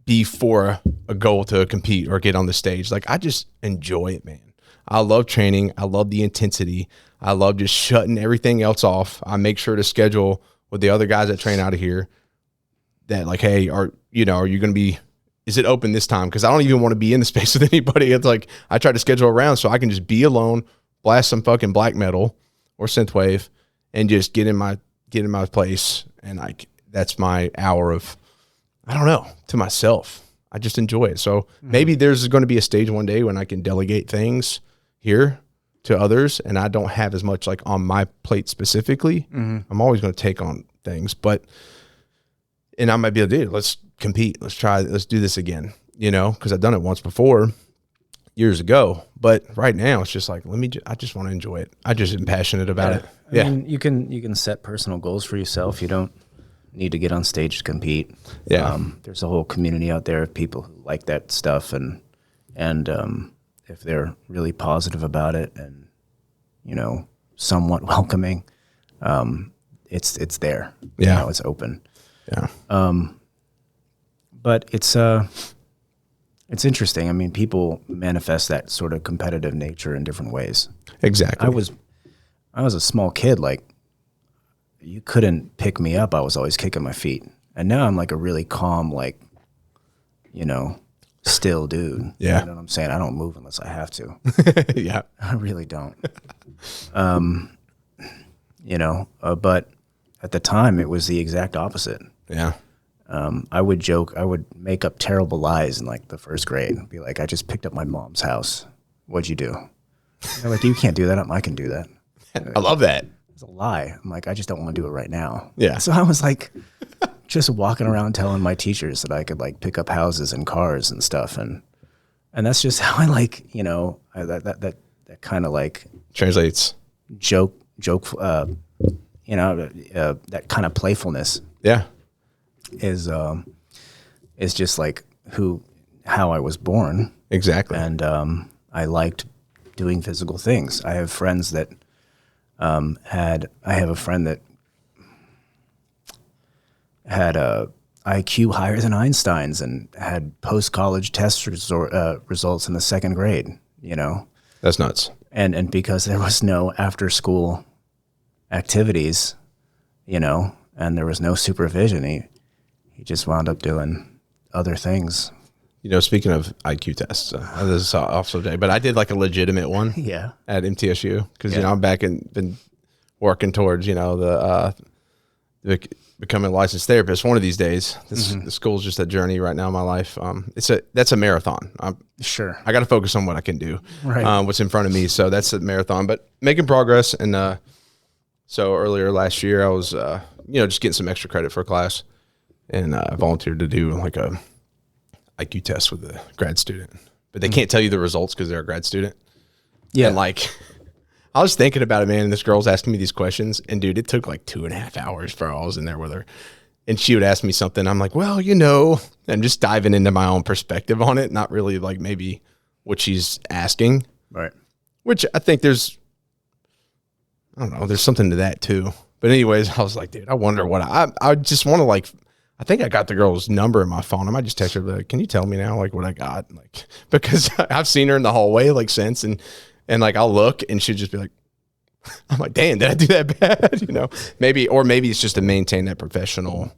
be for a goal to compete or get on the stage. Like, I just enjoy it, man. I love training. I love the intensity. I love just shutting everything else off. I make sure to schedule with the other guys that train out of here that, like, hey, are you going to be, is it open this time? Because I don't even want to be in the space with anybody. It's like I try to schedule around so I can just be alone, blast some fucking black metal or synthwave, and just get in my place. And like, that's my hour of, I don't know, to myself. I just enjoy it. So maybe there's going to be a stage one day when I can delegate things here to others, and I don't have as much like on my plate specifically. I'm always going to take on things, and I might be able to do it. Let's compete. Let's do this again, because I've done it once before years ago, but right now it's just like, I just want to enjoy it. I just am passionate about it. I mean, you can set personal goals for yourself. You don't need to get on stage to compete. Yeah. There's a whole community out there of people who like that stuff, and if they're really positive about it and, somewhat welcoming, it's there. Yeah. It's open. Yeah. But it's interesting. I mean, people manifest that sort of competitive nature in different ways. Exactly. I was a small kid. Like, you couldn't pick me up. I was always kicking my feet. And now I'm like a really calm, like, still dude. Yeah. You know what I'm saying? I don't move unless I have to. Yeah. I really don't. But at the time it was the exact opposite. Yeah. I would joke, I would make up terrible lies in like the first grade. Be like, I just picked up my mom's house. What'd you do? They're like, you can't do that. I can do that. I love that. It's a lie. I'm like, I just don't want to do it right now. Yeah. So I was like, just walking around telling my teachers that I could like pick up houses and cars and stuff. And that's just how I like, that kind of like translates joke, that kind of playfulness. Yeah. Is just like how I was born. Exactly. And I liked doing physical things. I have friends that I have a friend that had a IQ higher than Einstein's and had post-college test results in the second grade, That's nuts. And because there was no after-school activities, and there was no supervision, he just wound up doing other things. Speaking of IQ tests, this is off subject, but I did like a legitimate one. Yeah. At MTSU because I'm back and been working towards the becoming a licensed therapist one of these days. The school's just a journey right now in my life. That's a marathon. Sure. I got to focus on what I can do. Right. What's in front of me. So that's a marathon, but making progress. And so earlier last year, I was just getting some extra credit for a class, and I volunteered to do like a IQ test with a grad student, but they can't tell you the results because they're a grad student. Yeah. And like, I was thinking about it, man, and this girl's asking me these questions, and dude, it took like 2.5 hours for I was in there with her, and she would ask me something. I'm like, well, and just diving into my own perspective on it, not really like maybe what she's asking. Right. Which I think there's something to that too. But anyways, I was like, dude, I wonder what I just want to like, I think I got the girl's number in my phone. I might just text her, like, can you tell me now, like, what I got? Like, because I've seen her in the hallway, like, since, and like, I'll look, and she'll just be like, I'm like, damn, did I do that bad? Maybe it's just to maintain that professional,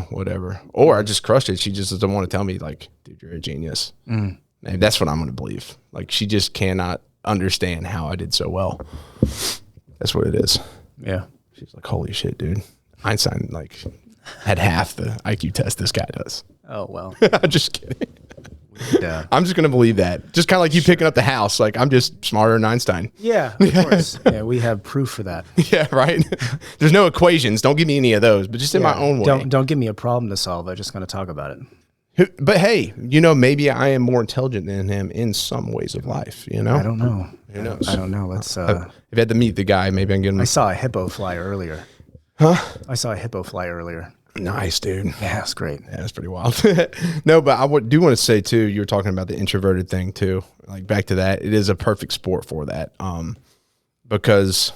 whatever. Or I just crushed it. She just doesn't want to tell me, like, dude, you're a genius. Maybe that's what I'm going to believe. Like, she just cannot understand how I did so well. That's what it is. Yeah. She's like, holy shit, dude. Einstein, like, had half the IQ test this guy does. Oh, well. I'm just kidding. Yeah. I'm just going to believe that. Just kind of like you picking up the house. Like, I'm just smarter than Einstein. Yeah, of course. Yeah, we have proof for that. Yeah, right? There's no equations. Don't give me any of those, but just in my own way. Don't give me a problem to solve. I'm just going to talk about it. But hey, maybe I am more intelligent than him in some ways of life, I don't know. Who knows? I don't know. Let's. If I had to meet the guy, maybe I can get him. I saw a hippo fly earlier. Huh? I saw a hippo fly earlier. Nice, dude. Yeah, that's great. Yeah, that's pretty wild. No, but I do want to say too, you were talking about the introverted thing too. Like back to that, it is a perfect sport for that. Because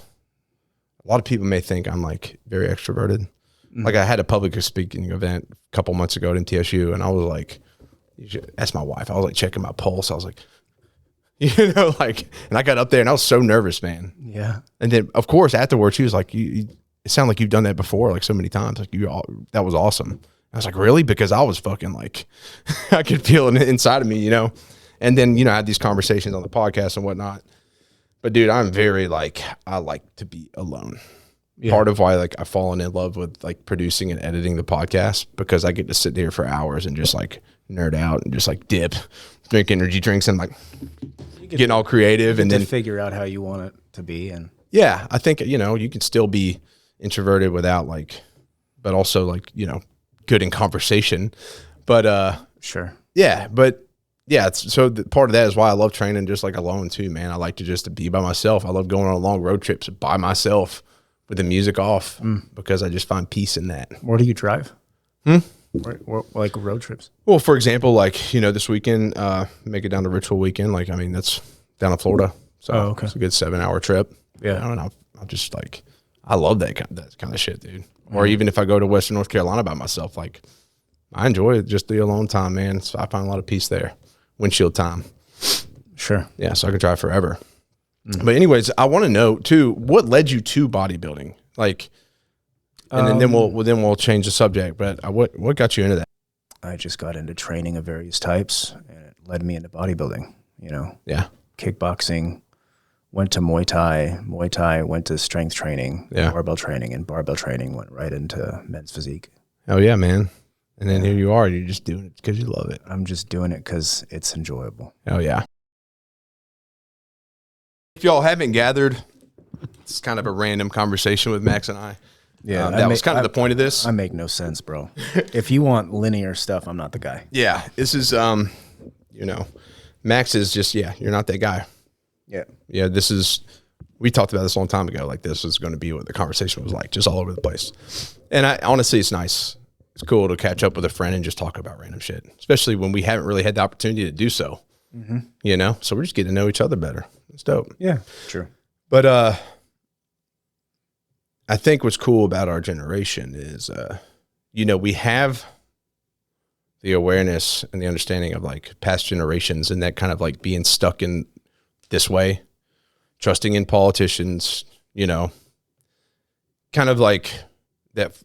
a lot of people may think I'm like very extroverted. Mm-hmm. Like I had a public speaking event a couple months ago at MTSU, and I was like, ask my wife. I was like checking my pulse. I was like, and I got up there and I was so nervous, man. Yeah. And then of course afterwards, she was like, it sounded like you've done that before, like so many times. Like that was awesome. I was like, really? Because I was fucking like, I could feel it inside of me, And then, I had these conversations on the podcast and whatnot. But dude, I'm very like, I like to be alone. Yeah. Part of why like I've fallen in love with like producing and editing the podcast, because I get to sit there for hours and just like nerd out and just like dip, drink energy drinks and like getting all creative and then figure out how you want it to be. And yeah, I think, you can still be introverted without like, but also like, good in conversation, but sure. Yeah. But yeah, so part of that is why I love training just like alone too, man. I like to just be by myself. I love going on long road trips by myself with the music off because I just find peace in that. Where do you drive? Where, like road trips? Well, for example, like, this weekend, make it down to Ritual weekend. Like, I mean, that's down in Florida. So It's a good 7-hour trip. Yeah. And I'll just like, I love that kind of shit, dude. Or even if I go to Western North Carolina by myself, like I enjoy just the alone time, man. So I find a lot of peace there. Windshield time. Sure. Yeah. So I could drive forever. But anyways, I want to know too, what led you to bodybuilding? Like, and then we'll change the subject, but what got you into that? I just got into training of various types and it led me into bodybuilding, Yeah. Kickboxing, went to Muay Thai went to strength training, barbell training, and barbell training went right into men's physique. Oh yeah, man. And then here you are, you're just doing it because you love it. I'm just doing it because it's enjoyable. Oh yeah. If y'all haven't gathered, it's kind of a random conversation with Max and I. Yeah, that was kind of the point of this. I make no sense, bro. If you want linear stuff, I'm not the guy. Yeah, this is, Max is just, you're not that guy. Yeah. Yeah, we talked about this a long time ago. Like this was going to be what the conversation was like, just all over the place. And honestly, it's nice. It's cool to catch up with a friend and just talk about random shit, especially when we haven't really had the opportunity to do so. Mm-hmm. So we're just getting to know each other better. It's dope. Yeah, true. But I think what's cool about our generation is, we have the awareness and the understanding of like past generations and that kind of like being stuck in this way, trusting in politicians, kind of like that.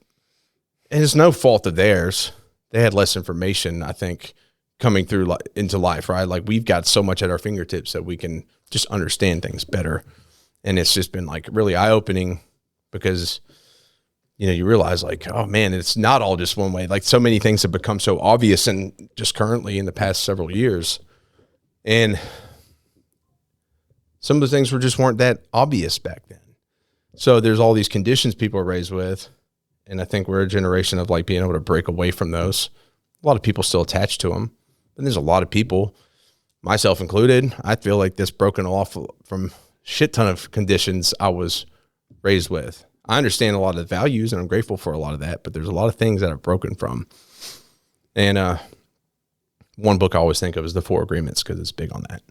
And it's no fault of theirs. They had less information, I think, coming through into life, right? Like we've got so much at our fingertips that we can just understand things better. And it's just been like really eye-opening because, you realize like, oh man, it's not all just one way. Like so many things have become so obvious and just currently in the past several years. And some of the things weren't that obvious back then. So there's all these conditions people are raised with. And I think we're a generation of like being able to break away from those. A lot of people still attached to them. And there's a lot of people, myself included, I feel like this broken off from shit ton of conditions I was raised with. I understand a lot of the values and I'm grateful for a lot of that, but there's a lot of things that I've broken from. And one book I always think of is The 4 Agreements because it's big on that.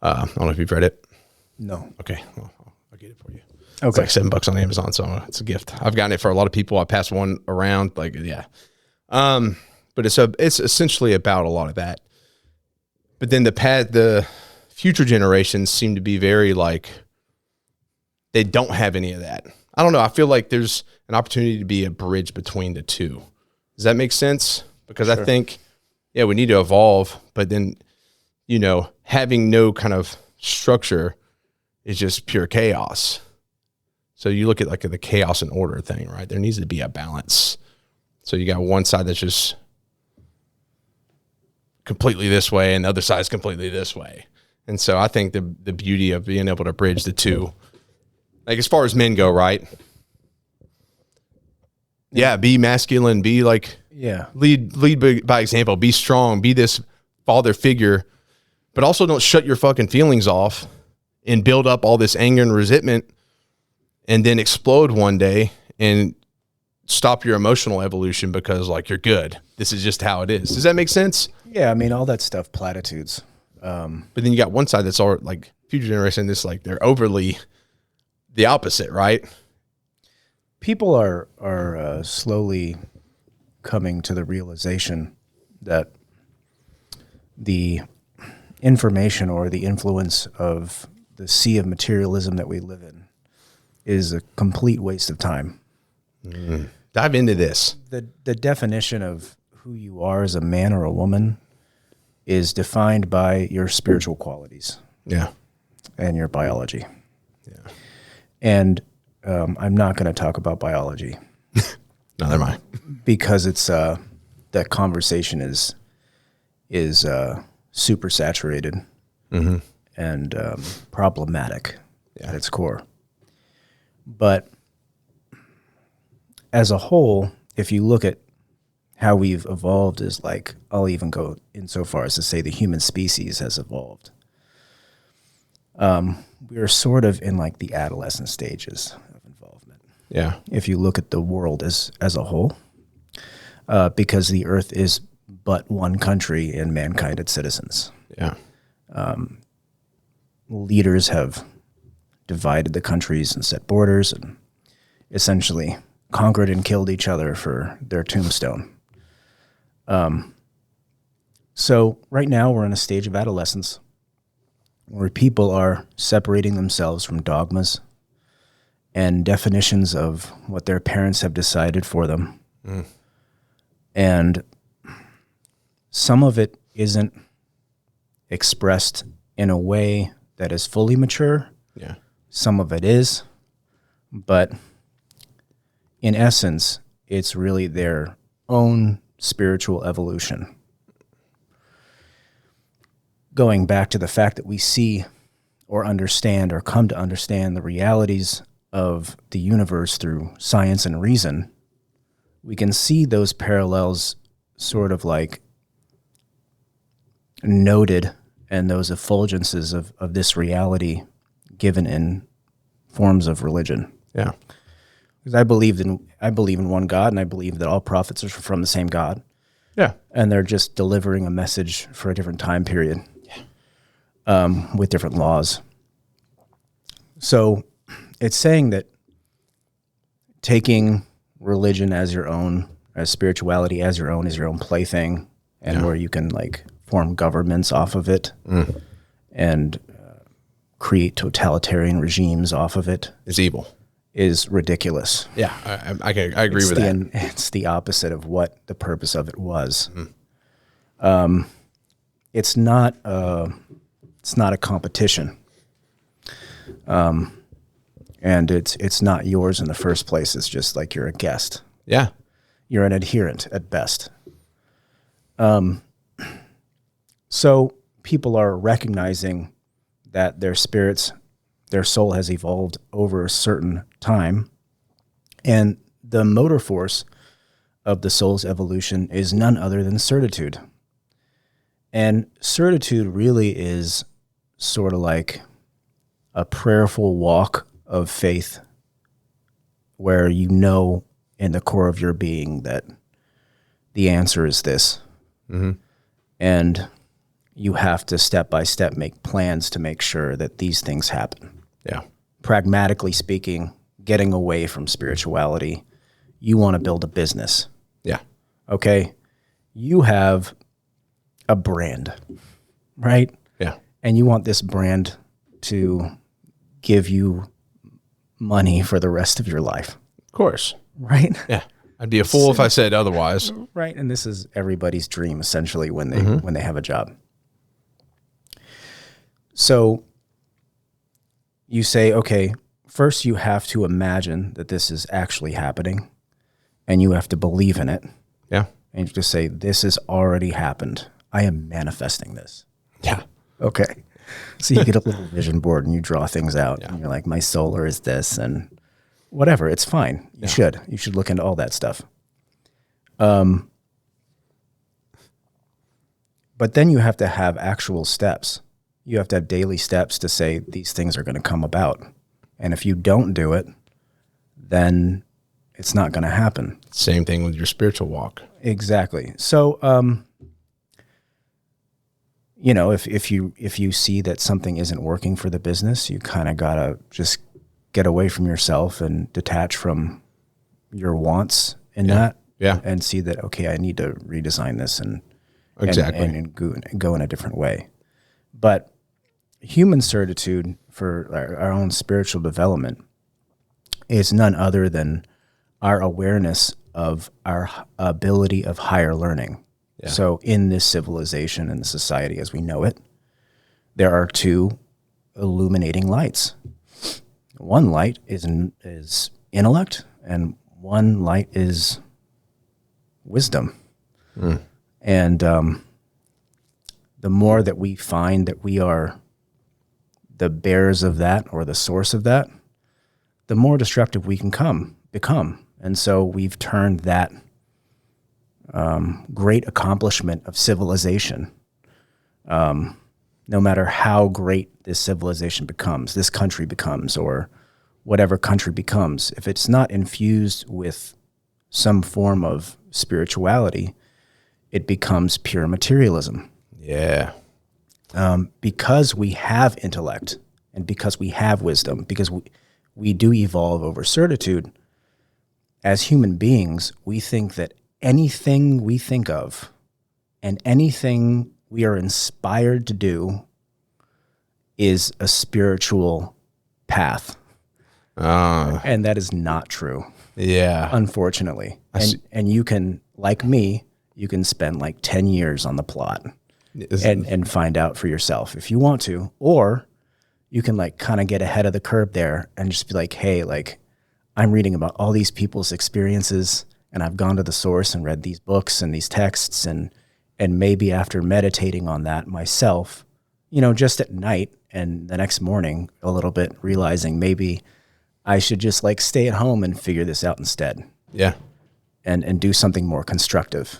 I don't know if you've read it. No. Okay. Well, I'll get it for you. Okay. It's like $7 on Amazon, so it's a gift. I've gotten it for a lot of people. I passed one around, like, yeah. But it's essentially about a lot of that. But then the future generations seem to be very like, they don't have any of that. I don't know. I feel like there's an opportunity to be a bridge between the two. Does that make sense? Because sure. I think, we need to evolve, but then, having no kind of structure is just pure chaos. So you look at like the chaos and order thing, right? There needs to be a balance. So you got one side that's just completely this way and the other side's completely this way. And so I think the beauty of being able to bridge the two, like as far as men go, right? Yeah, be masculine, be like, lead by example, be strong, be this father figure, but also don't shut your fucking feelings off and build up all this anger and resentment and then explode one day and stop your emotional evolution because like you're good. This is just how it is. Does that make sense? Yeah, I mean, all that stuff, platitudes. But then you got one side that's all like future generation, this like they're overly the opposite, right? People are slowly coming to the realization that the information or the influence of the sea of materialism that we live in is a complete waste of time. Dive into this. The definition of who you are as a man or a woman is defined by your spiritual qualities. Yeah. And your biology. Yeah. And I'm not going to talk about biology. Neither am I. Because it's that conversation is super saturated and problematic at its core. But as a whole, if you look at how we've evolved, is like, I'll even go insofar as to say the human species has evolved. We're sort of in like the adolescent stages of involvement. Yeah. If you look at the world as a whole, because the earth is but one country and mankind its citizens. Yeah. Leaders have divided the countries and set borders and essentially conquered and killed each other for their tombstone. So right now we're in a stage of adolescence where people are separating themselves from dogmas and definitions of what their parents have decided for them. And some of it isn't expressed in a way that is fully mature. Yeah. Some of it is, but in essence, it's really their own spiritual evolution. Going back to the fact that we see or understand or come to understand the realities of the universe through science and reason, we can see those parallels sort of like noted and those effulgences of this reality given in forms of religion. Yeah. Because I believe in one God, and I believe that all prophets are from the same God. Yeah. And they're just delivering a message for a different time period. With different laws. So it's saying that taking religion as your own, as spirituality as your own plaything, and where you can like form governments off of it and create totalitarian regimes off of it is evil. Is ridiculous. Yeah, I agree with that. It's the opposite of what the purpose of it was. It's not a competition, and it's not yours in the first place. It's just like you're a guest. Yeah, you're an adherent at best. So people are recognizing that their spirits, their soul has evolved over a certain time, and the motor force of the soul's evolution is none other than certitude. And certitude really is sort of like a prayerful walk of faith where you know in the core of your being that the answer is this. And you have to step by step make plans to make sure that these things happen. Yeah. Pragmatically speaking, getting away from spirituality, you want to build a business. Yeah. Okay. You have a brand, right? Yeah. And you want this brand to give you money for the rest of your life. Of course. Right? Yeah. I'd be a fool if I said otherwise. Right. And this is everybody's dream essentially when they have a job. So you say, okay, first you have to imagine that this is actually happening and you have to believe in it. Yeah. And you just say, this has already happened. I am manifesting this. Yeah. Okay. So you get a little vision board and you draw things out. Yeah. And you're like, my solar is this and whatever. It's fine. You should. You should look into all that stuff. But then you have to have actual steps. You have to have daily steps to say these things are going to come about. And if you don't do it, then it's not going to happen. Same thing with your spiritual walk. Exactly. So, you know, if you see that something isn't working for the business, you kind of got to just get away from yourself and detach from your wants in that. Yeah. And see that, okay, I need to redesign this and go in a different way. But human certitude for our own spiritual development is none other than our awareness of our ability of higher learning. Yeah. So in this civilization and the society as we know it, there are two illuminating lights. One light is intellect, and one light is wisdom. And the more that we find that we are the bearers of that or the source of that, the more destructive we can become. And so we've turned that great accomplishment of civilization, no matter how great this civilization becomes, this country becomes, or whatever country becomes, if it's not infused with some form of spirituality, it becomes pure materialism. Yeah. Because we have intellect and because we have wisdom, because we do evolve over certitude, as human beings, we think that anything we think of and anything we are inspired to do is a spiritual path. And that is not true. Yeah. Unfortunately. And you can, like me, you can spend like 10 years on the plot and find out for yourself if you want to, or you can like kind of get ahead of the curve there and just be like, hey, like I'm reading about all these people's experiences and I've gone to the source and read these books and these texts and maybe after meditating on that myself, you know, just at night and the next morning a little bit realizing maybe I should just like stay at home and figure this out instead. Yeah. And do something more constructive.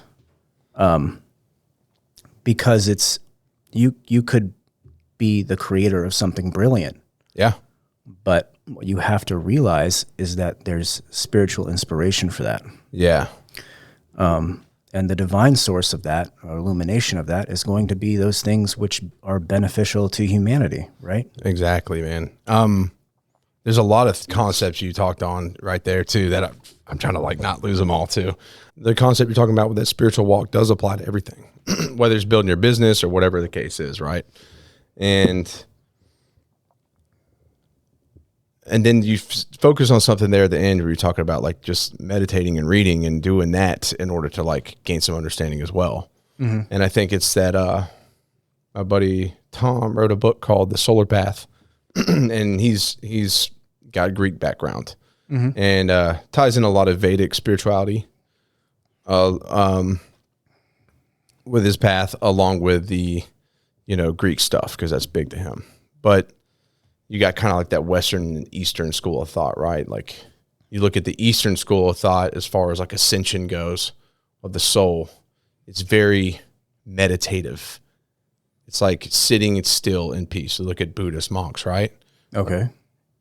Because it's, you could be the creator of something brilliant. Yeah. But what you have to realize is that there's spiritual inspiration for that. Yeah. And the divine source of that, or illumination of that, is going to be those things which are beneficial to humanity, right? Exactly, man. There's a lot of concepts you talked on right there too that I'm trying to like not lose them all too. The concept you're talking about with that spiritual walk does apply to everything, whether it's building your business or whatever the case is, right? And then you focus on something there at the end where you're talking about like just meditating and reading and doing that in order to like gain some understanding as well. Mm-hmm. And I think it's that my buddy Tom wrote a book called The Solar Path, and he's got a Greek background, mm-hmm. and ties in a lot of Vedic spirituality with his path, along with the Greek stuff, because that's big to him. But you got kind of like that Western and Eastern school of thought, right? Like you look at the Eastern school of thought as far as like ascension goes of the soul. It's very meditative. It's like sitting still in peace. So look at Buddhist monks, right? Okay.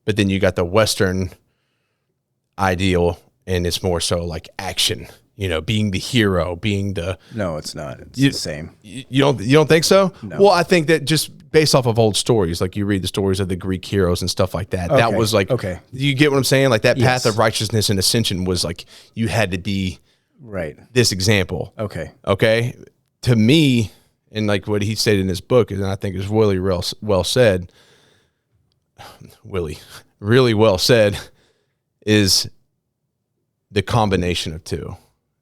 But then you got the Western ideal, and it's more so like action, being the hero, being the... No, it's not. It's the same. You don't think so? No. Well, I think that just based off of old stories, like you read the stories of the Greek heroes and stuff like that, that was like... Okay. You get what I'm saying? Like that path of righteousness and ascension was like, you had to be... Right. This example. Okay. Okay? To me, and like what he said in his book, and I think is really well said, really well said, is the combination of two.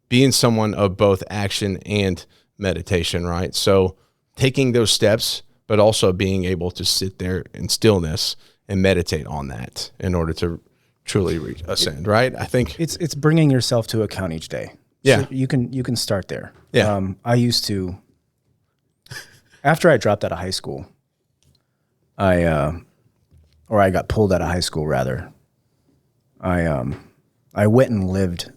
Being someone of both action and meditation, right? So taking those steps, but also being able to sit there in stillness and meditate on that in order to truly ascend, right? I think it's bringing yourself to account each day. Yeah. So you can start there. Yeah. I used to After I dropped out of high school, I got pulled out of high school rather. I went and lived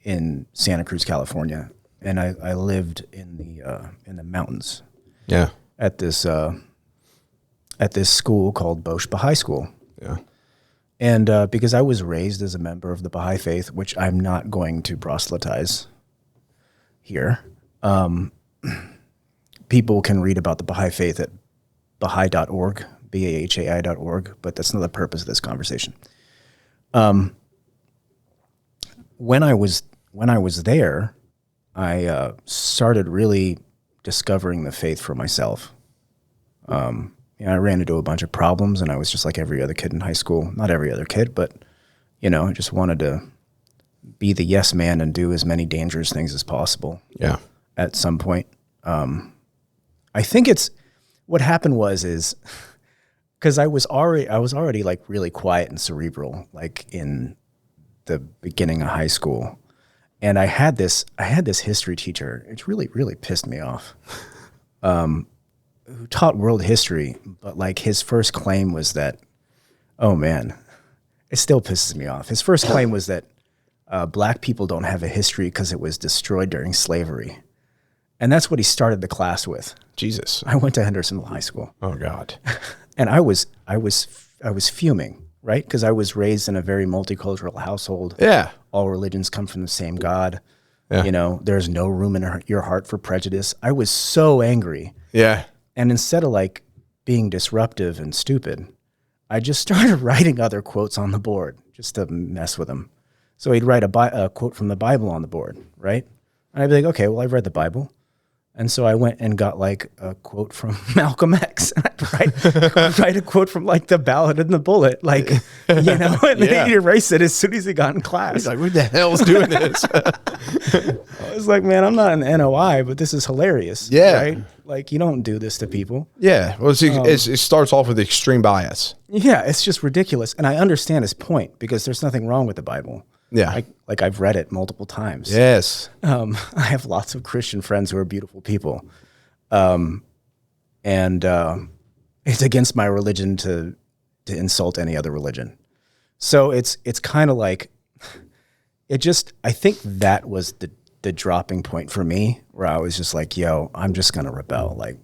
in Santa Cruz, California, and I lived in the mountains. Yeah. At this school called Bosch Baha'i School. Yeah. And because I was raised as a member of the Baha'i faith, which I'm not going to proselytize here, people can read about the Baha'i faith at baha'i.org, BAHAI.org, but that's not the purpose of this conversation. When I was there, I started really discovering the faith for myself. I ran into a bunch of problems, and I was just like every other kid in high school. Not every other kid, but I just wanted to be the yes man and do as many dangerous things as possible. Yeah. At some point, I think what happened is because I was already like really quiet and cerebral, like in the beginning of high school. And I had this history teacher. It really, really pissed me off. Who taught world history, but like his first claim was that, oh man, it still pisses me off. His first claim was that black people don't have a history because it was destroyed during slavery. And that's what he started the class with. Jesus. I went to Hendersonville High School. Oh God. And I was fuming, right? Because I was raised in a very multicultural household. Yeah. All religions come from the same God. Yeah. There's no room in your heart for prejudice. I was so angry. Yeah. And instead of like being disruptive and stupid, I just started writing other quotes on the board just to mess with him. So he'd write a quote from the Bible on the board, right? And I'd be like, okay, well, I've read the Bible. And so I went and got like a quote from Malcolm X. And I'd write a quote from like the Ballad and the Bullet, like, and then he'd erase it as soon as he got in class. He's like, who the hell's doing this? I was like, man, I'm not an NOI, but this is hilarious. Yeah. Right? Like, you don't do this to people. Yeah. Well, it starts off with extreme bias. Yeah, it's just ridiculous. And I understand his point because there's nothing wrong with the Bible. Yeah. Like I've read it multiple times. Yes. I have lots of Christian friends who are beautiful people. And it's against my religion to insult any other religion. So it's kind of like, I think that was the dropping point for me where I was just like, yo, I'm just going to rebel. Like,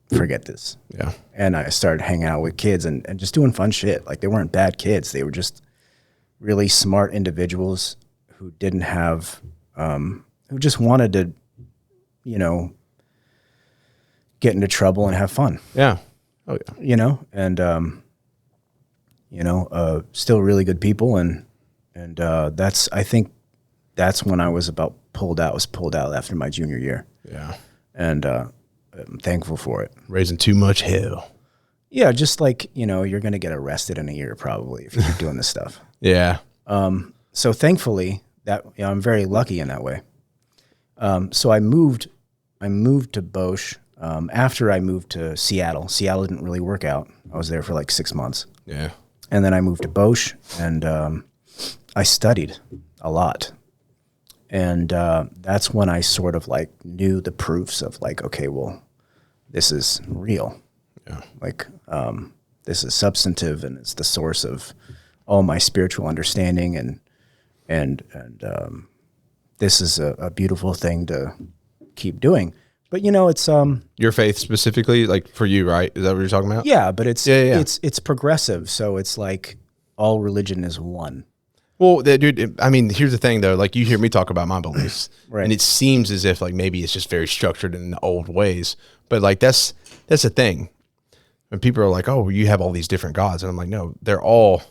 forget this. Yeah. And I started hanging out with kids and just doing fun shit. Like they weren't bad kids. They were just really smart individuals who didn't have, who just wanted to, get into trouble and have fun. Yeah. Oh yeah. Still really good people. And I think that's when I was about pulled out. I was pulled out after my junior year. Yeah. And I'm thankful for it. Raising too much hell. Yeah. Just like, you're going to get arrested in a year probably if you keep doing this stuff. Yeah. So thankfully that I'm very lucky in that way. So I moved to Bosch after I moved to Seattle. Seattle didn't really work out. I was there for like 6 months. Yeah. And then I moved to Bosch and I studied a lot. And that's when I sort of like knew the proofs of like, okay, well, this is real. Yeah. Like this is substantive and it's the source of all my spiritual understanding and this is a beautiful thing to keep doing. But it's your faith specifically, like for you, right? Is that what you're talking about? Yeah, but it's progressive, so it's like all religion is one. Well, dude, I mean, here's the thing though. Like you hear me talk about my beliefs, right? And it seems as if like maybe it's just very structured in the old ways. But like that's the thing. When people are like, "Oh, you have all these different gods," and I'm like, "No, they're all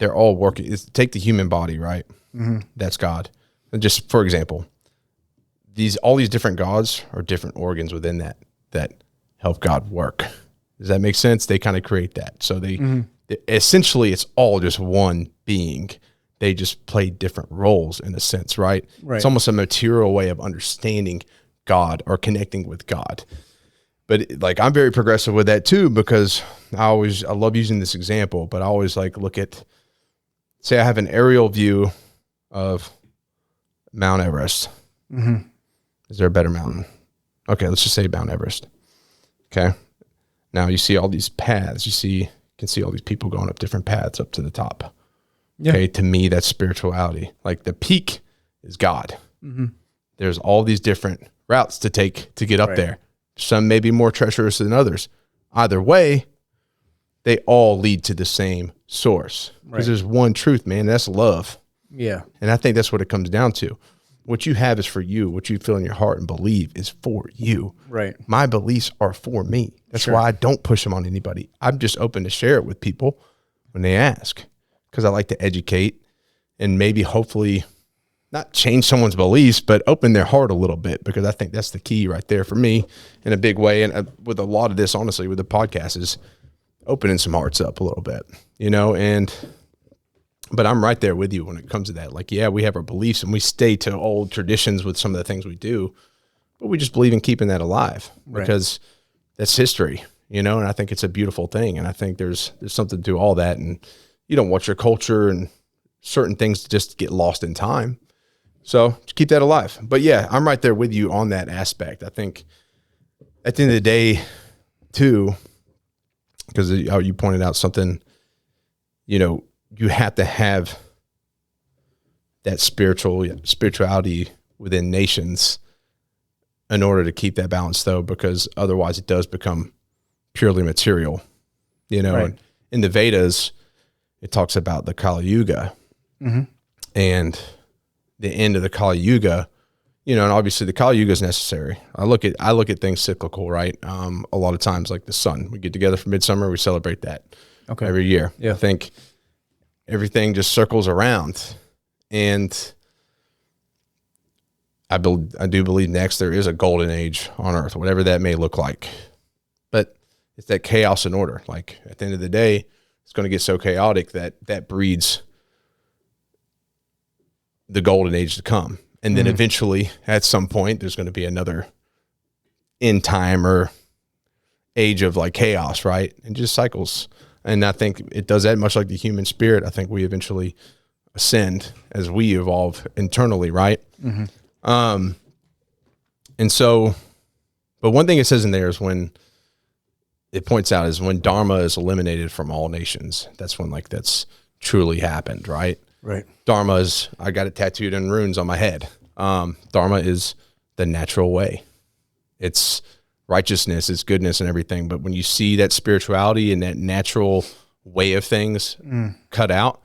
working." Take the human body, right? Mm-hmm. That's God. And just for example, all these different gods are different organs within that help God work. Does that make sense? They kind of create that. So they essentially it's all just one being. They just play different roles in a sense, right? It's almost a material way of understanding God or connecting with God. But like I'm very progressive with that too, because I love using this example, but I always like look at, say I have an aerial view of Mount Everest. Mm-hmm. Is there a better mountain? Okay, let's just say Mount Everest. Okay. Now you see all these paths. You can see all these people going up different paths up to the top. Yeah. Okay. To me, that's spirituality. Like the peak is God. Mm-hmm. There's all these different routes to take to get up there. Some may be more treacherous than others. Either way, they all lead to the same source. Because there's one truth, man. That's love. Yeah. And I think that's what it comes down to. What you have is for you. What you feel in your heart and believe is for you. Right. My beliefs are for me. That's why I don't push them on anybody. I'm just open to share it with people when they ask, because I like to educate and maybe hopefully not change someone's beliefs, but open their heart a little bit, because I think that's the key right there for me in a big way. And with a lot of this, honestly, with the podcast is opening some hearts up a little bit, but I'm right there with you when it comes to that. Like, yeah, we have our beliefs and we stay to old traditions with some of the things we do, but we just believe in keeping that alive because that's history, and I think it's a beautiful thing. And I think there's something to all that. And you don't want your culture and certain things to just get lost in time. So just keep that alive. But yeah, I'm right there with you on that aspect. I think at the end of the day too, because you pointed out something, you have to have that spirituality within nations in order to keep that balance, though, because otherwise it does become purely material, And in the Vedas, it talks about the Kali Yuga and the end of the Kali Yuga, and obviously the Kali Yuga is necessary. I look at things cyclical, right? A lot of times, like the sun, we get together for midsummer, we celebrate that every year. Yeah. I think everything just circles around, and I do believe next there is a golden age on earth, whatever that may look like, but it's that chaos and order. Like at the end of the day, it's going to get so chaotic that breeds the golden age to come. And then eventually at some point, there's going to be another end time or age of like chaos, right? And just cycles. And I think it does that much like the human spirit. I think we eventually ascend as we evolve internally, right? Mm-hmm. And so, but one thing it says in there is when it points out is when Dharma is eliminated from all nations, that's when like that's truly happened, right? Right. Dharma is, I got it tattooed in runes on my head. Dharma is the natural way. It's righteousness, it's goodness and everything. But when you see that spirituality and that natural way of things cut out,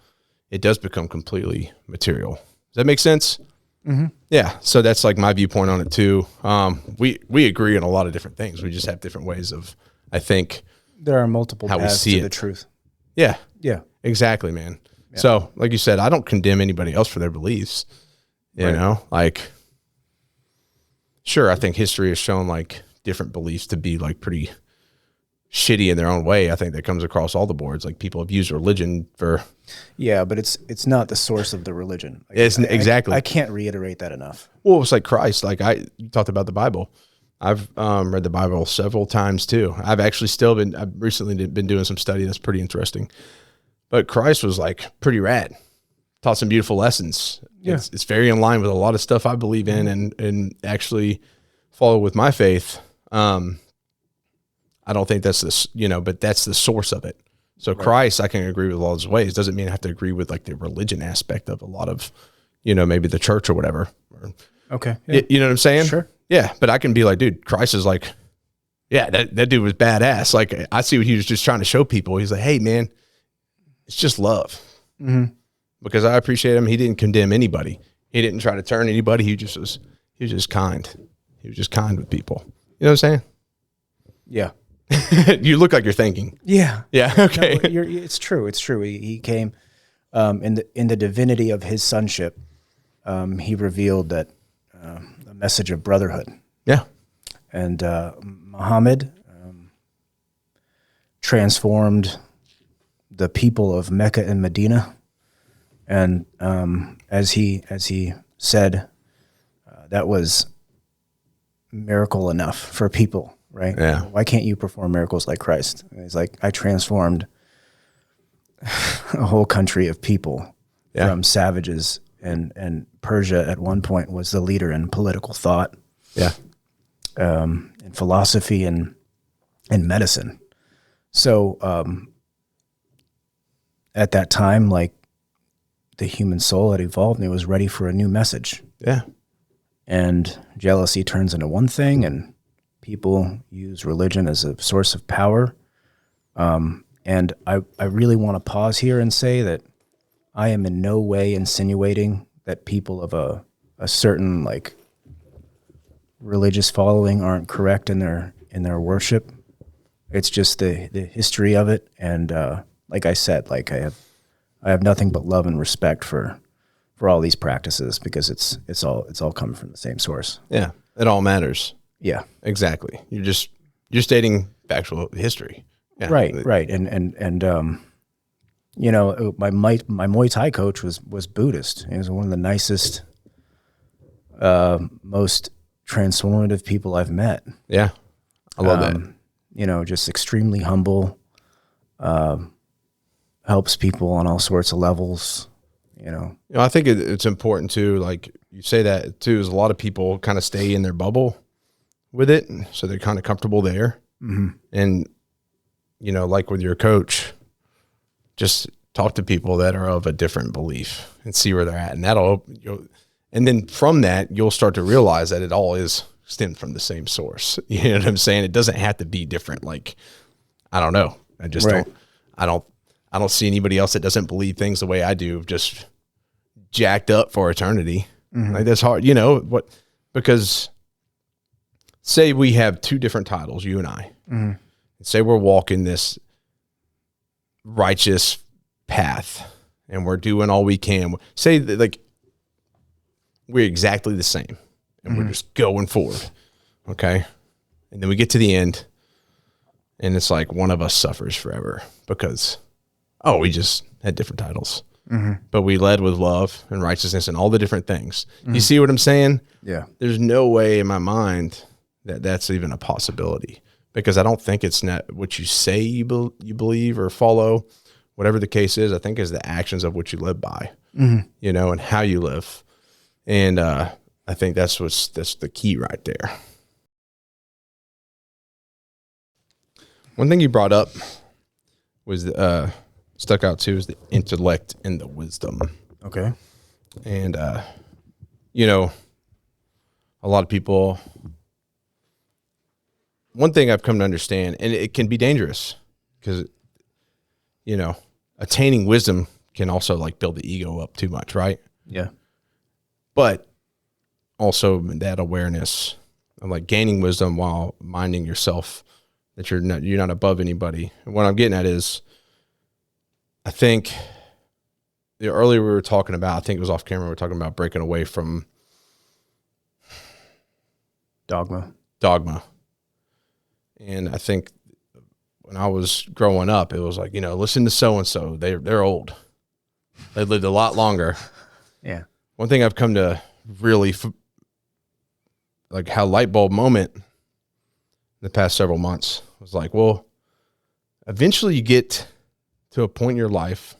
it does become completely material. Does that make sense? Mm-hmm. Yeah. So that's like my viewpoint on it too. We agree on a lot of different things. We just have different ways of, I think. There are multiple paths to the truth. Yeah. Yeah. Exactly, man. Yeah. So, like you said, I don't condemn anybody else for their beliefs. You know, like, sure, I think history has shown like different beliefs to be like pretty shitty in their own way. I think that comes across all the boards. Like people have used religion for. Yeah, but it's not the source of the religion. Like, exactly. I can't reiterate that enough. Well, it's like Christ. Like you talked about the Bible. I've read the Bible several times too. I've recently been doing some study that's pretty interesting. But Christ was like pretty rad. Taught some beautiful lessons. Yeah. It's very in line with a lot of stuff I believe in and actually follow with my faith. I don't think that's but that's the source of it. So Christ, I can agree with all his ways. Doesn't mean I have to agree with like the religion aspect of a lot of, maybe the church or whatever. Okay. Yeah. You know what I'm saying? Sure. Yeah. But I can be like, dude, Christ is like, yeah, that dude was badass. Like I see what he was just trying to show people. He's like, hey man, it's just love. Mm-hmm. Because I appreciate him. He didn't condemn anybody. He didn't try to turn anybody. He was just kind. He was just kind with people. You know what I'm saying? Yeah. You look like you're thinking. Yeah. Yeah. Okay. No, it's true. It's true. He came in the divinity of his sonship. He revealed that a message of brotherhood. Yeah. And Muhammad transformed the people of Mecca and Medina, and as he said, that was miracle enough for people, right? Yeah. Why can't you perform miracles like Christ? And he's like, I transformed a whole country of people from savages, and Persia at one point was the leader in political thought, in philosophy, and and medicine. So at that time, like the human soul had evolved and it was ready for a new message. Yeah. And jealousy turns into one thing, and people use religion as a source of power. And I really want to pause here and say that I am in no way insinuating that people of a certain like religious following aren't correct in their worship. It's just the history of it. And like I said, like I have nothing but love and respect for all these practices, because it's all coming from the same source. Yeah. It all matters. Yeah. Exactly. You're stating factual history. Yeah. Right. And you know, my Muay Thai coach was Buddhist. He was one of the nicest, most transformative people I've met. Yeah. I love that. You know, just extremely humble, helps people on all sorts of levels, you know. You know, I think it's important too, like you say that too, is a lot of people kind of stay in their bubble with it. So they're kind of comfortable there. Mm-hmm. And, you know, like with your coach, just talk to people that are of a different belief and see where they're at. And and then from that, you'll start to realize that it all is stemmed from the same source. You know what I'm saying? It doesn't have to be different. Like, I don't know. I just I don't see anybody else that doesn't believe things the way I do, just jacked up for eternity. Mm-hmm. Like, that's hard, you know, because say we have two different titles, you and I, mm-hmm. say we're walking this righteous path and we're doing all we can. Say that, like, we're exactly the same and mm-hmm. we're just going forward. Okay. And then we get to the end and it's like one of us suffers forever because, we just had different titles, mm-hmm. but we led with love and righteousness and all the different things. Mm-hmm. You see what I'm saying? Yeah. There's no way in my mind that that's even a possibility, because I don't think it's not what you say you believe or follow, whatever the case is. I think is the actions of what you live by, mm-hmm. you know, and how you live. And I think that's the key right there. One thing you brought up was stuck out too, is the intellect and the wisdom. Okay. And you know, a lot of people, one thing I've come to understand, and it can be dangerous because, you know, attaining wisdom can also like build the ego up too much, right? Yeah. But also that awareness of like gaining wisdom while minding yourself that you're not above anybody. And what I'm getting at is, I think earlier we were talking about, I think it was off camera, we were talking about breaking away from dogma. And I think when I was growing up, it was like, you know, listen to so-and-so, they're old. They lived a lot longer. Yeah. One thing I've come to really like how light bulb moment in the past several months was like, well, eventually you get to a point in your life,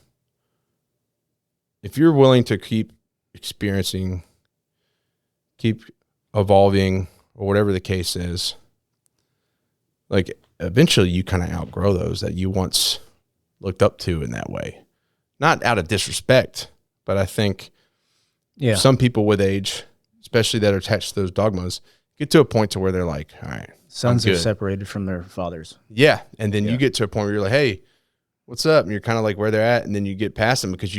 if you're willing to keep experiencing, keep evolving, or whatever the case is, like eventually you kind of outgrow those that you once looked up to in that way. Not out of disrespect, but I think some people with age, especially that are attached to those dogmas, get to a point to where they're like, all right, sons are separated from their fathers. Yeah. And then you get to a point where you're like, hey, what's up? And you're kind of like where they're at. And then you get past them because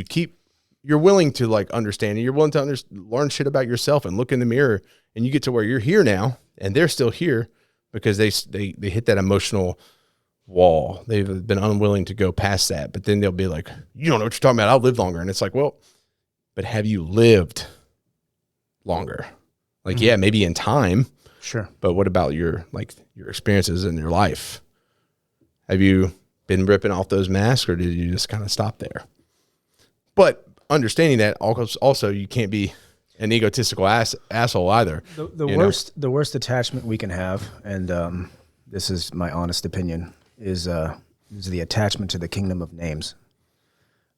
you're willing to like understand, and you're willing to learn shit about yourself and look in the mirror, and you get to where you're here now and they're still here because they hit that emotional wall. They've been unwilling to go past that, but then they'll be like, you don't know what you're talking about. I'll live longer. And it's like, well, but have you lived longer? Like, yeah, maybe in time. Sure. But what about your experiences in your life? Have you been ripping off those masks, or did you just kind of stop there? But understanding that also you can't be an egotistical asshole either. The worst attachment we can have, and this is my honest opinion, is the attachment to the kingdom of names.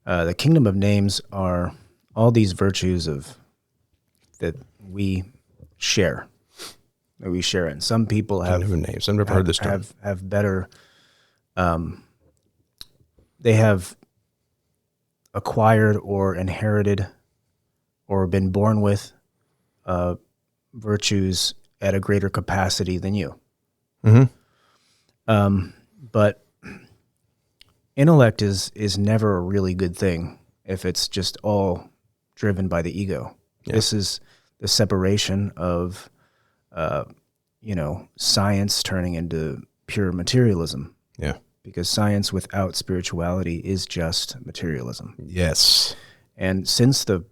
The kingdom of names are all these virtues that we share. that we share in. Some people I don't have have names. I've never heard this term. have better. They have acquired or inherited or been born with virtues at a greater capacity than you. Mm-hmm. But intellect is never a really good thing if it's just all driven by the ego. Yeah. This is the separation of, science turning into pure materialism. Yeah. Because science without spirituality is just materialism. Yes. And since the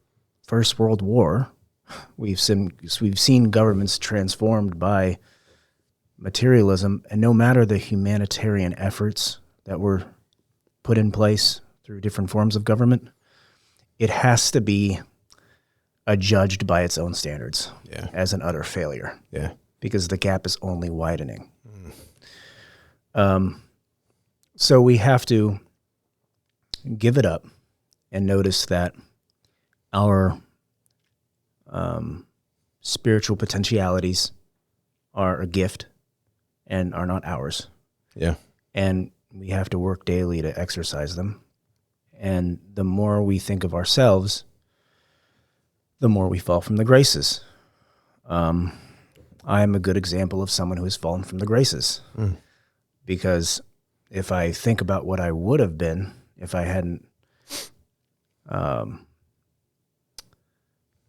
First World War, we've seen governments transformed by materialism, and no matter the humanitarian efforts that were put in place through different forms of government, it has to be adjudged by its own standards as an utter failure. Yeah. Because the gap is only widening. So we have to give it up and notice that our spiritual potentialities are a gift and are not ours. Yeah. And we have to work daily to exercise them. And the more we think of ourselves, the more we fall from the graces. I am a good example of someone who has fallen from the graces. Because if I think about what I would have been if I hadn't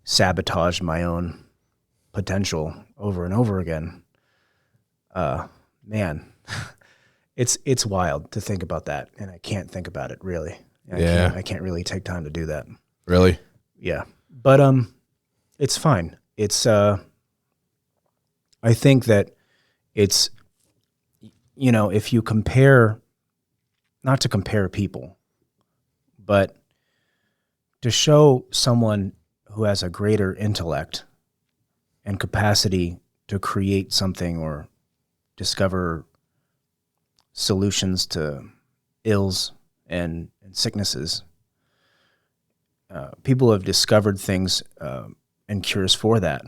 sabotaged my own potential over and over again, man, it's wild to think about that, and I can't think about it really. I can't really take time to do that. Really? Yeah, but it's fine. It's I think that it's, if you compare, not to compare people, but to show someone who has a greater intellect and capacity to create something or discover solutions to ills and sicknesses. People have discovered things and cures for that.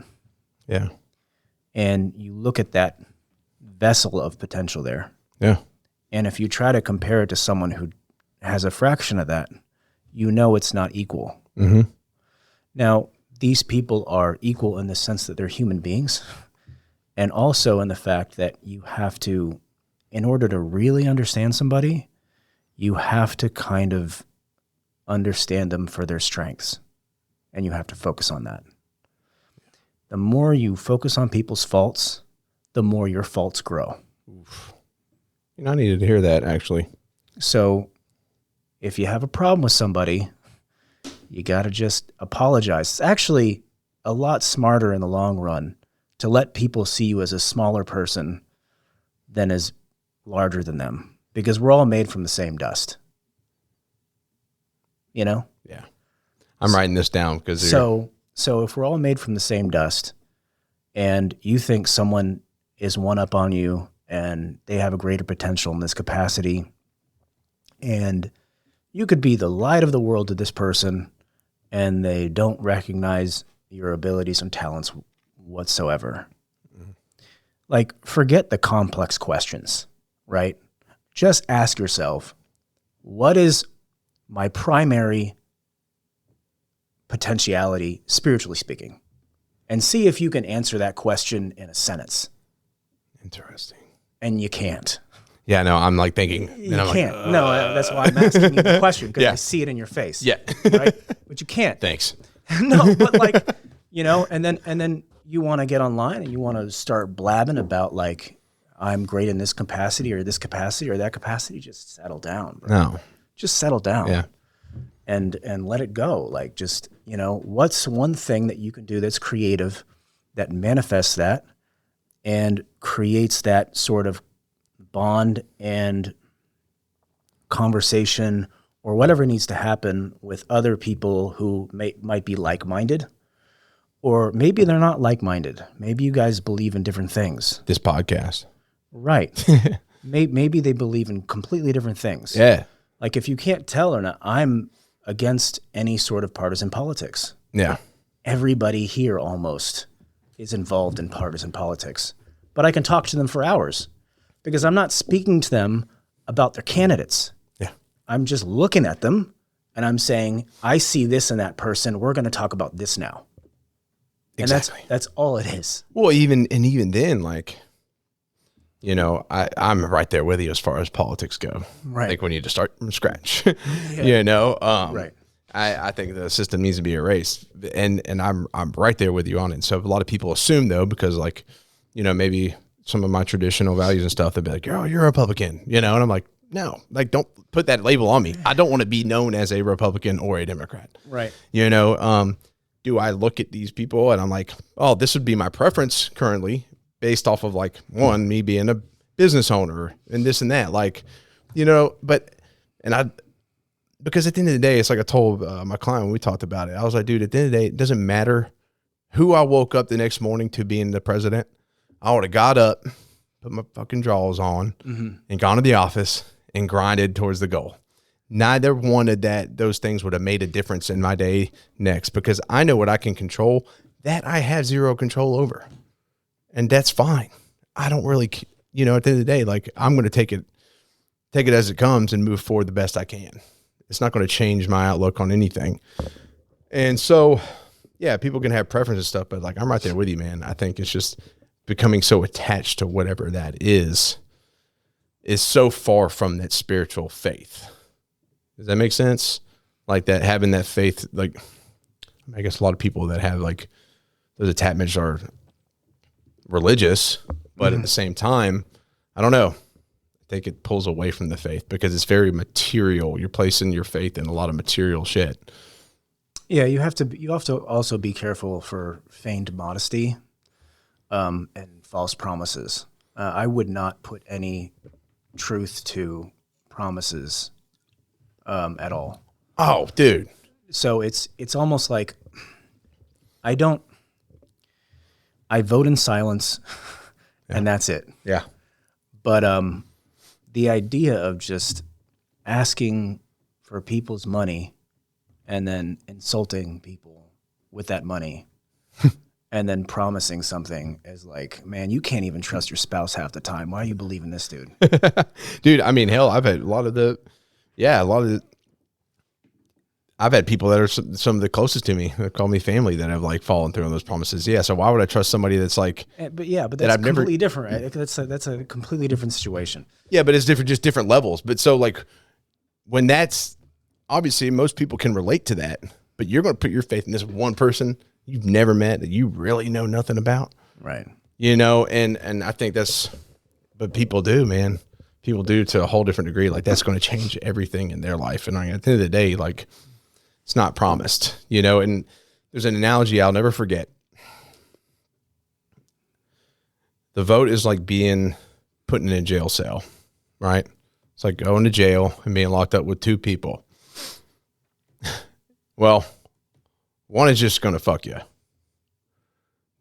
Yeah. And you look at that vessel of potential there. Yeah. And if you try to compare it to someone who has a fraction of that, it's not equal. Mm-hmm. Now, these people are equal in the sense that they're human beings, and also in the fact that you have to, in order to really understand somebody, you have to kind of understand them for their strengths, and you have to focus on that. The more you focus on people's faults, the more your faults grow. Oof. I needed to hear that, actually. So if you have a problem with somebody, you got to just apologize. It's actually a lot smarter in the long run to let people see you as a smaller person than as larger than them, because we're all made from the same dust. Yeah. I'm writing this down because So if we're all made from the same dust and you think someone is one up on you and they have a greater potential in this capacity, and you could be the light of the world to this person and they don't recognize your abilities and talents whatsoever. Mm-hmm. Like, forget the complex questions, right? Just ask yourself, what is my primary potentiality, spiritually speaking, and see if you can answer that question in a sentence. Interesting. And you can't. Yeah, no, I'm like thinking. You can't. Like, no, that's why I'm asking you the question, because I see it in your face. Yeah. Right? But you can't. Thanks. No, but like, and then you want to get online and you want to start blabbing about like, I'm great in this capacity or this capacity or that capacity. Just settle down, bro. No. Just settle down. Yeah. And let it go. Like, just, what's one thing that you can do that's creative, that manifests that and creates that sort of bond and conversation or whatever needs to happen with other people who might be like-minded, or maybe they're not like-minded. Maybe you guys believe in different things. This podcast. Right. Maybe they believe in completely different things. Yeah. Like, if you can't tell or not, I'm against any sort of partisan politics. Yeah. Everybody here almost is involved in partisan politics. but I can talk to them for hours because I'm not speaking to them about their candidates. Yeah. I'm just looking at them and I'm saying, I see this in that person. We're going to talk about this now. And Exactly. that's all it is. Well, even then, like, you know, I'm right there with you as far as politics go. Right. Like, we need to start from scratch. You know, Right. I think the system needs to be erased, and I'm right there with you on it. So a lot of people assume though, because like, you know, maybe some of my traditional values and stuff, they'll be like, "Oh, you're a Republican," you know, and I'm like, no, like don't put that label on me. I don't want to be known as a Republican or a Democrat. Right. You know, do I look at these people and I'm like, oh, this would be my preference currently, based off of like one, me being a business owner and this and that, like, you know, because at the end of the day, it's like I told my client when we talked about it, I was like, dude, at the end of the day, it doesn't matter who I woke up the next morning to being the president. I would have got up, put my fucking drawers on and gone to the office and grinded towards the goal. Neither one of those things would have made a difference in my day next, because I know what I can control that I have zero control over. And that's fine. I don't really, you know, at the end of the day, like I'm going to take it as it comes and move forward the best I can. It's not going to change my outlook on anything. And so, yeah, people can have preferences and stuff, but like, I'm right there with you, man. I think it's just becoming so attached to whatever that is so far from that spiritual faith. Does that make sense? Like that, having that faith, like, I guess a lot of people that have like those attachments are religious, but at the same time, I don't know. I think it pulls away from the faith because it's very material. You're placing your faith in a lot of material shit. Yeah, you have to also be careful for feigned modesty and false promises. I would not put any truth to promises at all. Oh, dude. So it's almost like I vote in silence and that's it. Yeah. But the idea of just asking for people's money and then insulting people with that money and then promising something is like, man, you can't even trust your spouse half the time. Why are you believing this dude? Dude, I mean, hell, I've had I've had people that are some of the closest to me that call me family that have like fallen through on those promises. Yeah. So why would I trust somebody that's like, but that's completely different, right? That's a completely different situation. Yeah, but it's different, just different levels. But so like when that's obviously most people can relate to that, but you're going to put your faith in this one person you've never met that you really know nothing about. Right. You know, and I think but people do, man. People do to a whole different degree. Like that's going to change everything in their life. And at the end of the day, like, it's not promised, you know, and there's an analogy I'll never forget. The vote is like being put in a jail cell, right? It's like going to jail and being locked up with two people. Well, one is just going to fuck you.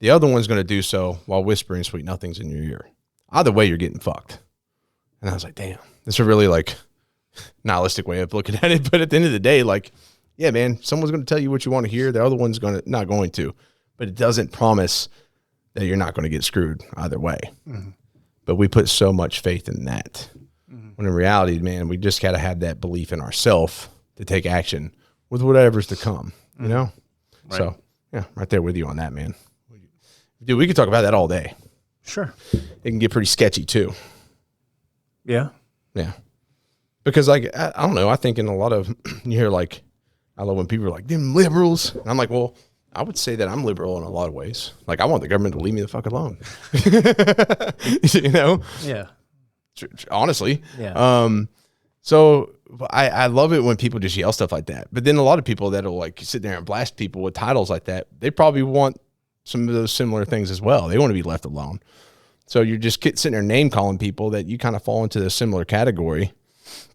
The other one's going to do so while whispering sweet nothings in your ear. Either way, you're getting fucked. And I was like, damn, this is a really like nihilistic way of looking at it. But at the end of the day, like, yeah, man, someone's going to tell you what you want to hear. The other one's not going to, but it doesn't promise that you're not going to get screwed either way. Mm-hmm. But we put so much faith in that. Mm-hmm. When in reality, man, we just got to have that belief in ourselves to take action with whatever's to come, you know? Right. So yeah, right there with you on that, man. Dude, we could talk about that all day. Sure. It can get pretty sketchy too. Yeah. Yeah. Because like, I don't know. I think in a lot of, you hear like, I love when people are like, them liberals. And I'm like, well, I would say that I'm liberal in a lot of ways. Like, I want the government to leave me the fuck alone. You know? Yeah. Honestly. Yeah. So I love it when people just yell stuff like that. But then a lot of people that'll like sit there and blast people with titles like that, they probably want some of those similar things as well. They want to be left alone. So you're just sitting there name calling people that you kind of fall into a similar category.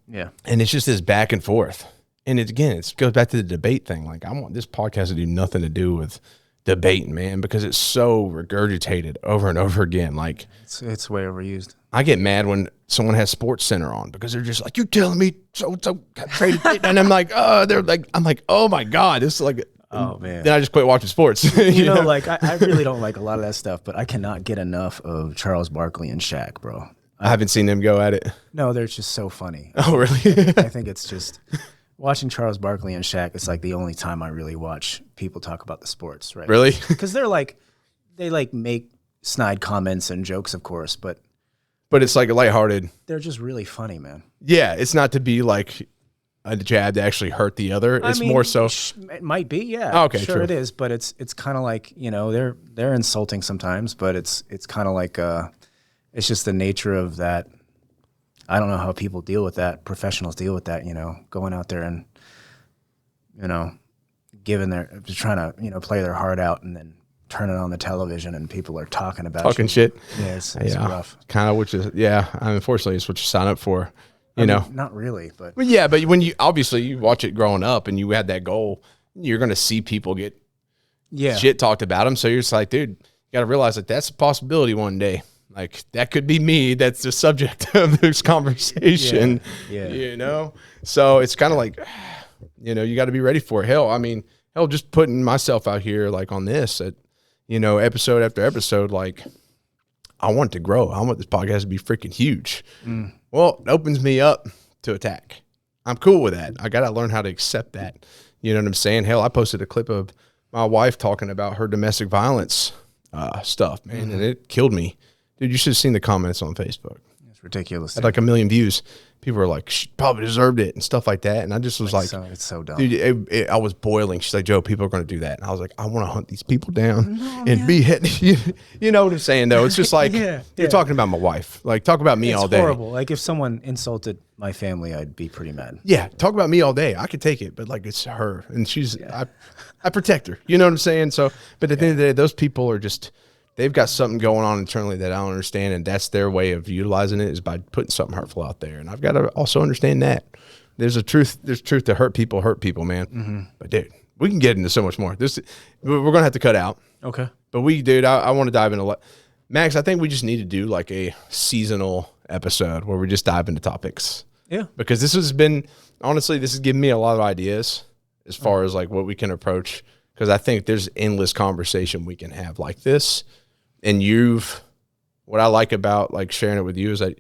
Yeah. And it's just this back and forth. And it goes back to the debate thing. Like, I want this podcast to do nothing to do with debating, man, because it's so regurgitated over and over again. Like, it's way overused. I get mad when someone has Sports Center on because they're just like, you're telling me so got traded. And I'm like, I'm like, oh my God, this is like Oh man. Then I just quit watching sports. You know, like I really don't like a lot of that stuff, but I cannot get enough of Charles Barkley and Shaq, bro. I haven't seen them go at it. No, they're just so funny. Oh, really? I think it's just watching Charles Barkley and Shaq. It's like the only time I really watch people talk about the sports, right? Really? Because they make snide comments and jokes, of course, but it's like a lighthearted. they're just really funny, man. Yeah, it's not to be like a jab to actually hurt the other. It's more so. It might be, yeah. Oh, okay, sure true. it is, but it's kind of like, you know, they're insulting sometimes, but it's kind of like it's just the nature of that. I don't know how people deal with that. Professionals deal with that, you know, going out there and, you know, trying to, you know, play their heart out and then turn it on the television and people are talking Shit. Yeah, it's rough. Kind of, unfortunately, it's what you sign up for. You know, not really, but yeah, but when you watch it growing up and you had that goal, you're going to see people get shit talked about them. So you're just like, dude, you got to realize that that's a possibility one day. Like that could be me. That's the subject of this conversation. Yeah. You know, so it's kind of like, you know, you got to be ready for it. Hell, just putting myself out here like on this, you know, episode after episode, like I want to grow. I want this podcast to be freaking huge. Well, it opens me up to attack. I'm cool with that. I got to learn how to accept that. You know what I'm saying? Hell, I posted a clip of my wife talking about her domestic violence stuff, man, and it killed me. Dude, you should have seen the comments on Facebook. It's ridiculous. Had like 1 million views. People were like, she probably deserved it and stuff like that. And I just was like, it's so dumb. Dude, I was boiling. She's like, Joe, people are going to do that. And I was like, I want to hunt these people down and be hit. You know what I'm saying, though? It's just like, you're talking about my wife. Like, talk about me all day. It's horrible. Like, if someone insulted my family, I'd be pretty mad. Yeah, talk about me all day. I could take it, but like, it's her. And I protect her. You know what I'm saying? So, but at the end of the day, those people are just, they've got something going on internally that I don't understand, and that's their way of utilizing it is by putting something hurtful out there. And I've got to also understand that there's truth to hurt people, man. But dude, we can get into so much more. We're going to have to cut out. Okay. But I want to dive into Max, I think we just need to do like a seasonal episode where we just dive into topics. Yeah. Because this has given me a lot of ideas as far as like what we can approach. Because I think there's endless conversation we can have like this. And what I like about like sharing it with you is that,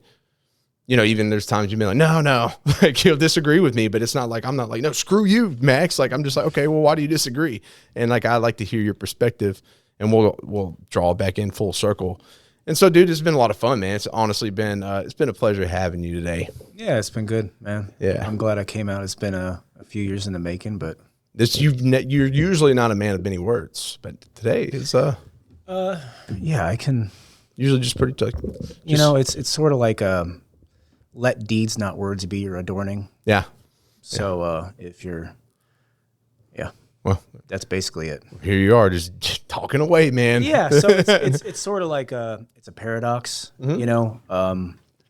you know, even there's times you've been like, no, like you'll disagree with me, but it's not like, I'm not like, no, screw you, Max. Like, I'm just like, okay, well, why do you disagree? And like, I like to hear your perspective and we'll draw back in full circle. And so, dude, it's been a lot of fun, man. It's honestly been, it's been a pleasure having you today. Yeah, it's been good, man. Yeah. I'm glad I came out. It's been a few years in the making, but you're usually not a man of many words, but today is, yeah, I can usually just pretty tough. You know, it's sort of like let deeds not words be your adorning. Yeah. So if you're, well, that's basically it. Here you are, just talking away, man. Yeah. So it's sort of like it's a paradox. You know,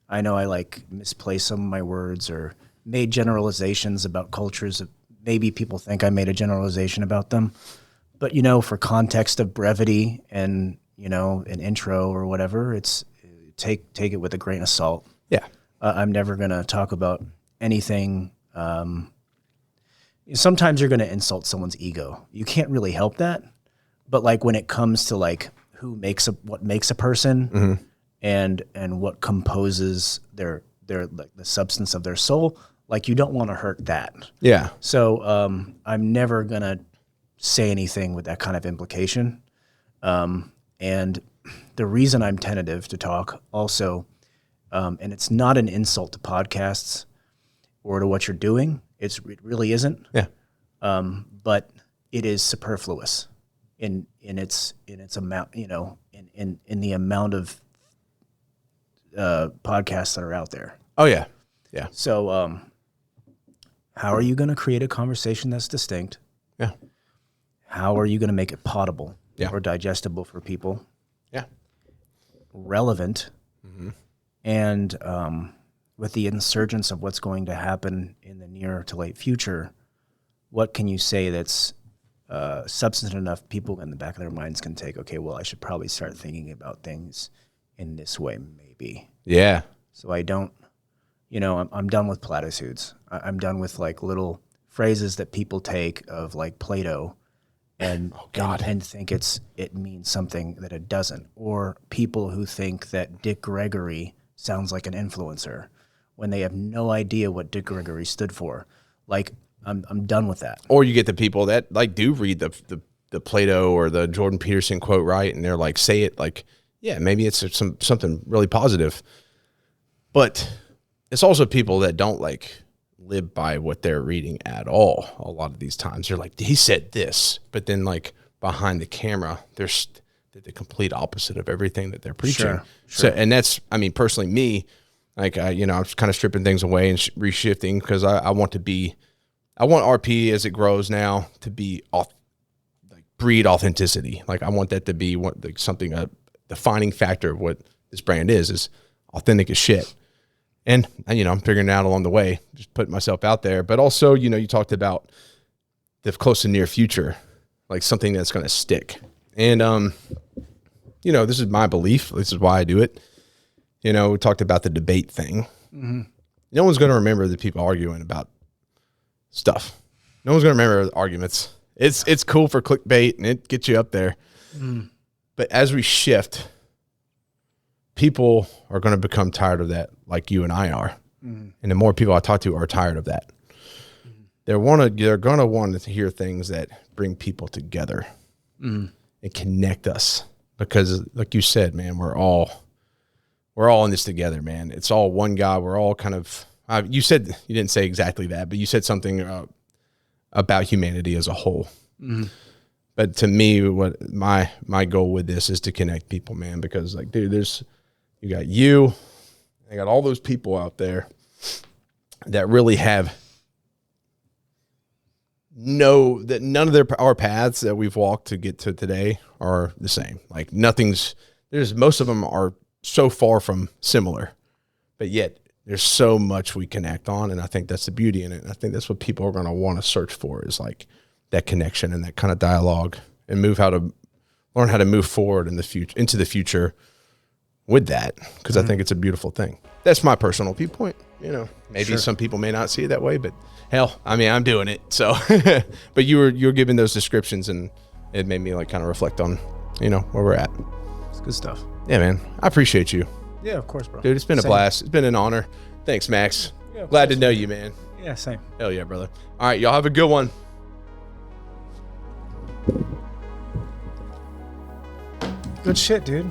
I know I like misplaced some of my words or made generalizations about cultures. Maybe people think I made a generalization about them. But, you know, for context of brevity and, you know, an intro or whatever, it's take it with a grain of salt. Yeah. I'm never going to talk about anything. Sometimes you're going to insult someone's ego. You can't really help that. But like when it comes to like what makes a person and what composes their like the substance of their soul, like you don't want to hurt that. Yeah. So I'm never going to say anything with that kind of implication. And the reason I'm tentative to talk also, and it's not an insult to podcasts or to what you're doing. It really isn't. Yeah. But it is superfluous in its amount, you know, in the amount of podcasts that are out there. Oh yeah. Yeah. So how are you going to create a conversation that's distinct? Yeah. How are you going to make it potable or digestible for people? Yeah. Relevant. And with the insurgence of what's going to happen in the near to late future, what can you say that's substantive enough people in the back of their minds can take, okay, well, I should probably start thinking about things in this way, maybe. Yeah. So I don't, you know, I'm done with platitudes. I'm done with like little phrases that people take of like Plato and and think it means something that it doesn't, or people who think that Dick Gregory sounds like an influencer when they have no idea what Dick Gregory stood for. Like, I'm done with that. Or you get the people that like do read the Plato or the Jordan Peterson quote right, and they're like, say it like, yeah, maybe it's something really positive, but it's also people that don't like live by what they're reading at all. A lot of these times they're like, he said this, but then like behind the camera, they're the complete opposite of everything that they're preaching. Sure. So, and that's, I mean, personally me, like, I'm kind of stripping things away and reshifting because I want RP as it grows now to be breed authenticity. Like I want that to be something, a defining factor of what this brand is authentic as shit. And, I'm figuring it out along the way, just putting myself out there. But also, you talked about the close to near future, like something that's going to stick. And, this is my belief. This is why I do it. We talked about the debate thing. Mm-hmm. No one's going to remember the people arguing about stuff. No one's going to remember the arguments. It's cool for clickbait and it gets you up there. Mm. But as we shift, people are going to become tired of that, like you and I are. Mm. And the more people I talk to are tired of that. Mm. They're going to want to hear things that bring people together and connect us. Because like you said, man, we're all in this together, man. It's all one guy. We're all kind of, you didn't say exactly that, but you said something about humanity as a whole. Mm-hmm. But to me, what my goal with this is to connect people, man, because like, dude, you got you, I got all those people out there that really have that none of our paths that we've walked to get to today are the same. Like most of them are so far from similar, but yet there's so much we connect on. And I think that's the beauty in it. And I think that's what people are going to want to search for is like that connection and that kind of dialogue and learn how to move forward into the future with that. Cause I think it's a beautiful thing. That's my personal viewpoint. Maybe some people may not see it that way, but hell, I mean, I'm doing it. So, but you're giving those descriptions and it made me like kind of reflect on, where we're at. It's good stuff. Yeah, man. I appreciate you. Yeah, of course, bro. Dude, it's been a blast. It's been an honor. Thanks, Max. Yeah, glad to know you, man. Yeah, same. Hell yeah, brother. All right, y'all have a good one. Good shit, dude.